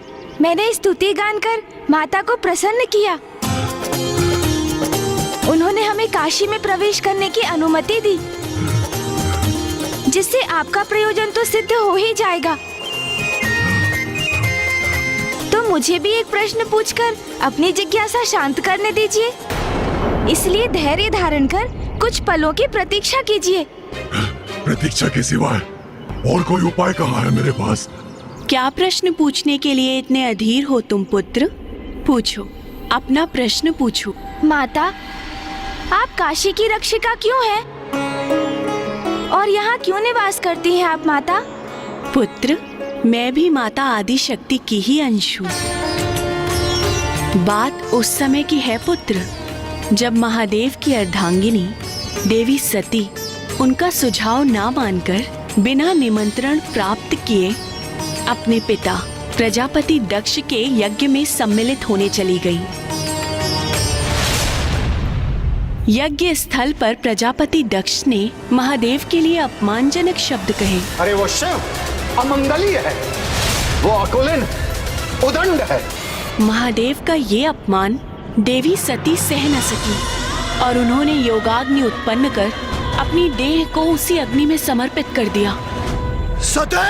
मैंने स्तुति गान कर माता को प्रसन्न किया। उन्होंने हमें काशी में प्रवेश करने की अनुमति दी, जिससे आपका प्रयोजन तो सिद्ध हो ही जाएगा। तो मुझे भी एक प्रश्न पूछकर अपनी जिज्ञासा शांत करने दीजिए। इसलिए धैर्य धारण कर कुछ पलों की प्रतीक्षा कीजिए। प्रतीक्षा के सिवाय और कोई उपाय कहाँ है मेरे पास? क्या प्रश्न पूछने के लिए इतने अधीर हो तुम पुत्र? पूछो, अपना प्रश्न पूछो। माता, आप काशी की रक्षिका क्यों हैं? और यहाँ क्यों निवास करती हैं आप माता? पुत्र, मैं भी माता आदि शक्ति की ही अंश हूँ। बात उस समय की है पुत्र, जब महादेव की अर्धांगिनी देवी सती उनका सुझाव ना मानकर बिना निमंत्रण प्राप्त किए अपने पिता प्रजापति दक्ष के यज्ञ में सम्मिलित होने चली गई। यज्ञ स्थल पर प्रजापति दक्ष ने महादेव के लिए अपमानजनक शब्द कहे। अरे वो शिव अमंगलीय है, वो अकुलिन उदंड है। महादेव का ये अपमान देवी सती सह न सकी और उन्होंने योगाग्नि उत्पन्न कर अपनी देह को उसी अग्नि में समर्पित कर दिया। सते!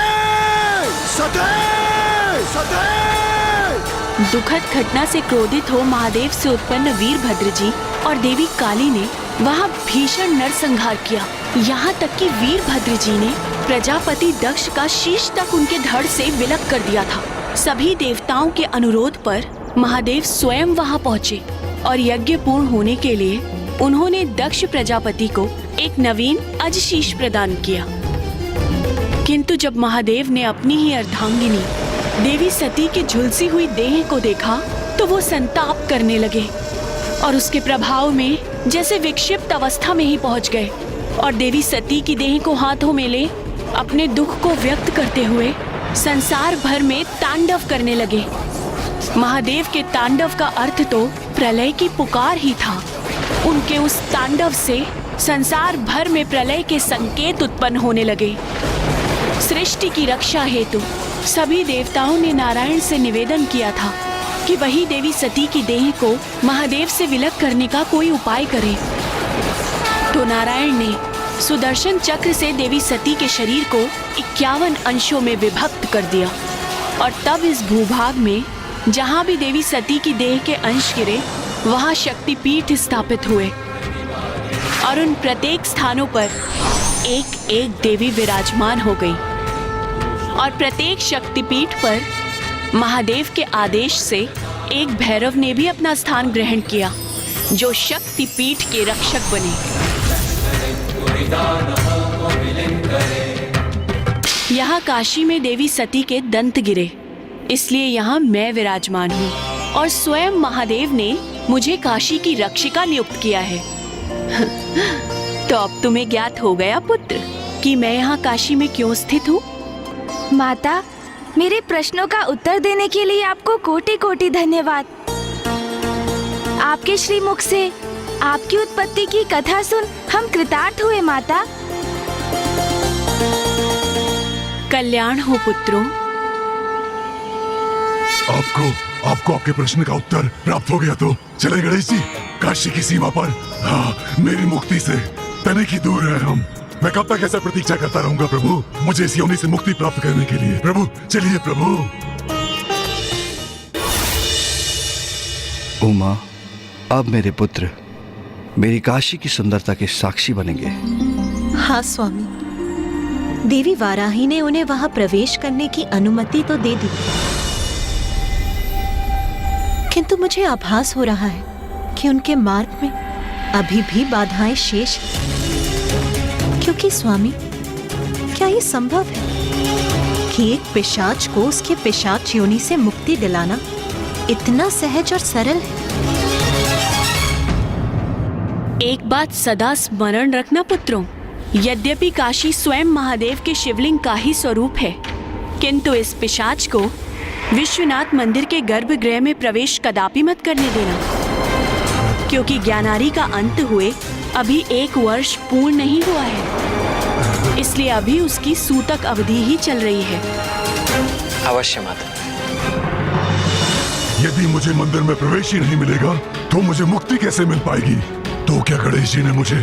दुखद घटना से क्रोधित हो महादेव से उत्पन्न वीरभद्र जी और देवी काली ने वहां भीषण नरसंहार किया। यहाँ तक कि वीरभद्र जी ने प्रजापति दक्ष का शीश तक उनके धड़ से विलग कर दिया था। सभी देवताओं के अनुरोध पर महादेव स्वयं वहां पहुँचे और यज्ञ पूर्ण होने के लिए उन्होंने दक्ष प्रजापति को एक नवीन अजशीश प्रदान किया। किंतु जब महादेव ने अपनी ही अर्धांगिनी देवी सती की झुलसी हुई देह को देखा तो वो संताप करने लगे और उसके प्रभाव में जैसे विक्षिप्त अवस्था में ही पहुंच गए और देवी सती की देह को हाथों में ले अपने दुख को व्यक्त करते हुए संसार भर में तांडव करने लगे। महादेव के तांडव का अर्थ तो प्रलय की पुकार ही था। उनके उस तांडव से संसार भर में प्रलय के संकेत उत्पन्न होने लगे। सृष्टि की रक्षा हेतु सभी देवताओं ने नारायण से निवेदन किया था कि वही देवी सती की देह को महादेव से विलग करने का कोई उपाय करे। तो नारायण ने सुदर्शन चक्र से देवी सती के शरीर को 51 अंशों में विभक्त कर दिया और तब इस भूभाग में जहाँ भी देवी सती की देह के अंश गिरे वहाँ शक्तिपीठ स्थापित हुए और उन प्रत्येक स्थानों पर एक एक देवी विराजमान हो गई और प्रत्येक शक्तिपीठ पर महादेव के आदेश से एक भैरव ने भी अपना स्थान ग्रहण किया जो शक्तिपीठ के रक्षक बने। यहाँ काशी में देवी सती के दंत गिरे, इसलिए यहाँ मैं विराजमान हूँ और स्वयं महादेव ने मुझे काशी की रक्षिका नियुक्त किया है। तो अब तुम्हें ज्ञात हो गया पुत्र कि मैं यहाँ काशी में क्यों स्थित हूँ। माता, मेरे प्रश्नों का उत्तर देने के लिए आपको कोटि कोटि धन्यवाद। आपके श्रीमुख से आपकी उत्पत्ति की कथा सुन हम कृतार्थ हुए माता। कल्याण हो पुत्रों। आपको आपके प्रश्न का उत्तर प्राप्त हो गया तो चले गणेश जी, काशी की सीमा पर मेरी मुक्ति से तनिक ही दूर है हम। मैं कब तक ऐसा प्रतीक्षा करता रहूंगा प्रभु, मुझे इस योनि से मुक्ति प्राप्त करने के लिए। प्रभु चलिए प्रभु। उमा, अब मेरे पुत्र मेरी काशी की सुंदरता के साक्षी बनेंगे। हाँ स्वामी, देवी वाराही ने उन्हें वहां प्रवेश करने की अनुमति तो दे दी, किंतु मुझे आभास हो रहा है कि उनके मार्ग में अभी भी बाधाएं शेष हैं। क्योंकि स्वामी, क्या ये संभव है कि एक पिशाच को उसके पिशाच योनि से मुक्ति दिलाना इतना सहज और सरल है? एक बात सदा स्मरण रखना पुत्रों, यद्यपि काशी स्वयं महादेव के शिवलिंग का ही स्वरूप है, किंतु इस पिशाच को विश्वनाथ मंदिर के गर्भगृह में प्रवेश कदापि मत करने देना, क्योंकि ज्ञानारी का अंत हुए अभी 1 वर्ष पूर्ण नहीं हुआ है, इसलिए अभी उसकी सूतक अवधि ही चल रही है। अवश्य माता। यदि मुझे मंदिर में प्रवेश ही नहीं मिलेगा तो मुझे मुक्ति कैसे मिल पाएगी? तो क्या गणेश जी ने मुझे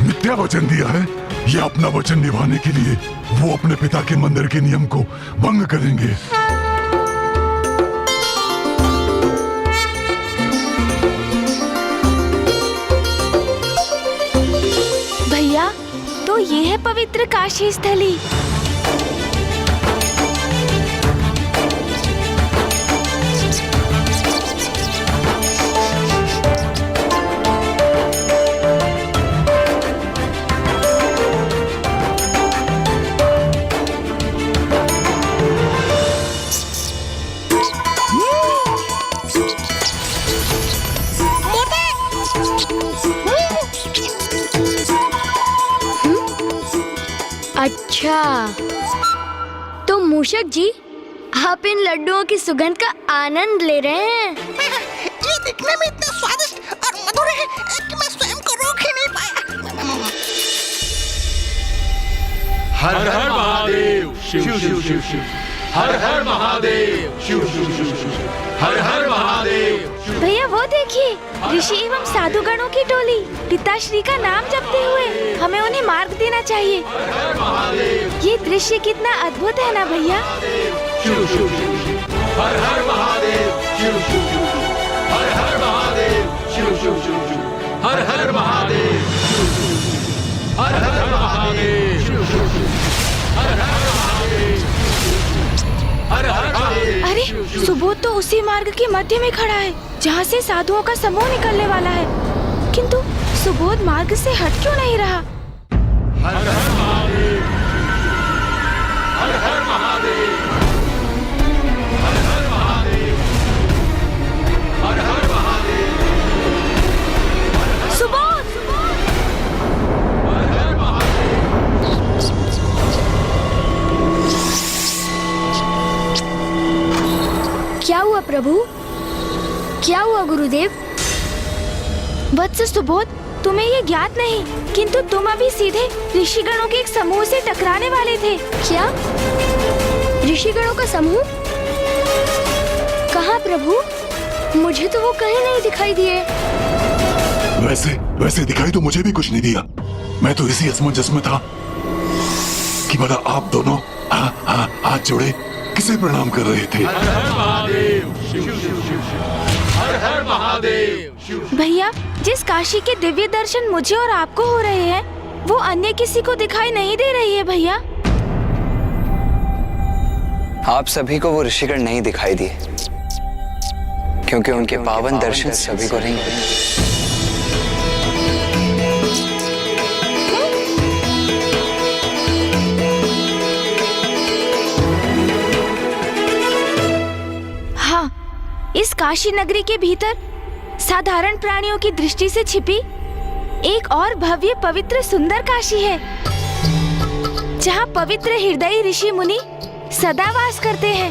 मिथ्या वचन दिया है या अपना वचन निभाने के लिए वो अपने पिता के मंदिर के नियम को भंग करेंगे? भैया, तो ये है पवित्र काशी स्थली। अच्छा, तो मूषक जी, आप इन लड्डुओं की सुगंध का आनंद ले रहे हैं। ये दिखने में इतना स्वादिष्ट और मधुर है कि मैं स्वयं को रोक ही नहीं पाया। हर हर महादेव, शिव शिव शिव शिव, हर हर महादेव, शिव शिव शिव शिव, हर हर महादेव। भैया वो देखिए, ऋषि एवं साधुगणों की टोली पिताश्री का नाम जपते हुए। हमें उन्हें मार्ग देना चाहिए। ये दृश्य कितना अद्भुत है ना भैया। शिव शिव शिव, हर हर महादेव, शिव शिव शिव, हर हर महादेव, शिव शिव शिव, हर हर महादेव, हर हर महादेव, शिव शिव शिव, हर हर महादेव, हर हर महादेव। अरे, सुबोध तो उसी मार्ग के मध्य में खड़ा है जहाँ से साधुओं का समूह निकलने वाला है, किंतु सुबोध मार्ग से हट क्यों नहीं रहा? हर हर महादेव, हर हर महादेव, हर हर महादेव, हर हर महादेव, सुबोध, हर हर क्या हुआ प्रभु? क्या हुआ गुरुदेव? वत्स सुबोध, तुम्हें ये ज्ञात नहीं, किंतु तुम अभी सीधे ऋषिगणों के एक समूह से टकराने वाले थे। क्या? ऋषिगणों का समूह? कहाँ प्रभु? मुझे तो वो कहीं नहीं दिखाई दिए। वैसे दिखाई तो मुझे भी कुछ नहीं दिया। मैं तो इसी असमंजस में था कि भला आप दोनों हाथ जोड़े किसे प्रणाम कर रहे थे। हर हर महादेव, शिव शिव शिव शिव। हर हर महादेव। भैया, जिस काशी के दिव्य दर्शन मुझे और आपको हो रहे हैं, वो अन्य किसी को दिखाई नहीं दे रही है भैया। आप सभी को वो ऋषिगण नहीं दिखाई दिए, क्योंकि उनके पावन दर्शन सभी को नहीं हुए। हाँ, इस काशी नगरी के भीतर साधारण प्राणियों की दृष्टि से छिपी एक और भव्य पवित्र सुंदर काशी है, जहाँ पवित्र हृदयी ऋषि मुनि सदा वास करते हैं।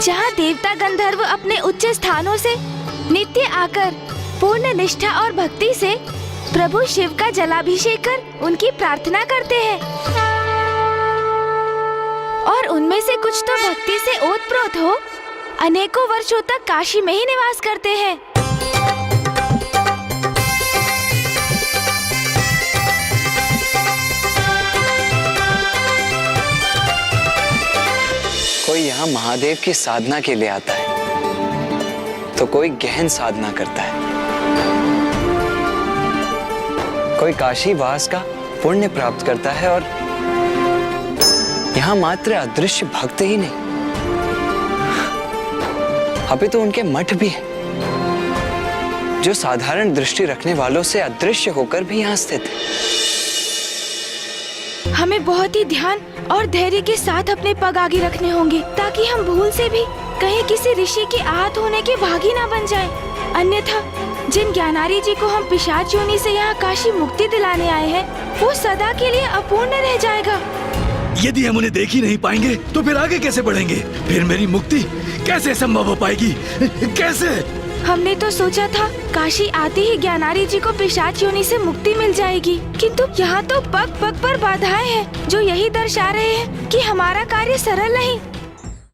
जहाँ देवता गंधर्व अपने उच्च स्थानों से नित्य आकर पूर्ण निष्ठा और भक्ति से प्रभु शिव का जलाभिषेक कर उनकी प्रार्थना करते हैं, और उनमें से कुछ तो भक्ति से ओतप्रोत हो अनेकों वर्षों तक काशी में ही निवास करते हैं। कोई यहाँ महादेव की साधना के लिए आता है, तो कोई गहन साधना करता है। कोई काशी वास का पुण्य प्राप्त करता है, और यहाँ मात्र अदृश्य भक्त ही नहीं, अभी तो उनके मठ भी हैं, जो साधारण दृष्टि रखने वालों से अदृश्य होकर भी यहाँ स्थित है। हमें बहुत ही ध्यान और धैर्य के साथ अपने पग आगे रखने होंगे, ताकि हम भूल से भी कहीं किसी ऋषि के आहत होने के भागी ना बन जाएं। अन्यथा जिन ज्ञानारी जी को हम पिशाच योनि से यहाँ काशी मुक्ति दिलाने आए हैं, वो सदा के लिए अपूर्ण रह जाएगा। यदि हम उन्हें देख ही नहीं पाएंगे तो फिर आगे कैसे बढ़ेंगे? फिर मेरी मुक्ति कैसे संभव हो पाएगी? कैसे? हमने तो सोचा था काशी आते ही ज्ञानारी जी को पिशाच योनि से मुक्ति मिल जाएगी, किंतु यहाँ तो पग पग पर बाधाएं हैं, जो यही दर्शा रहे हैं कि हमारा कार्य सरल नहीं।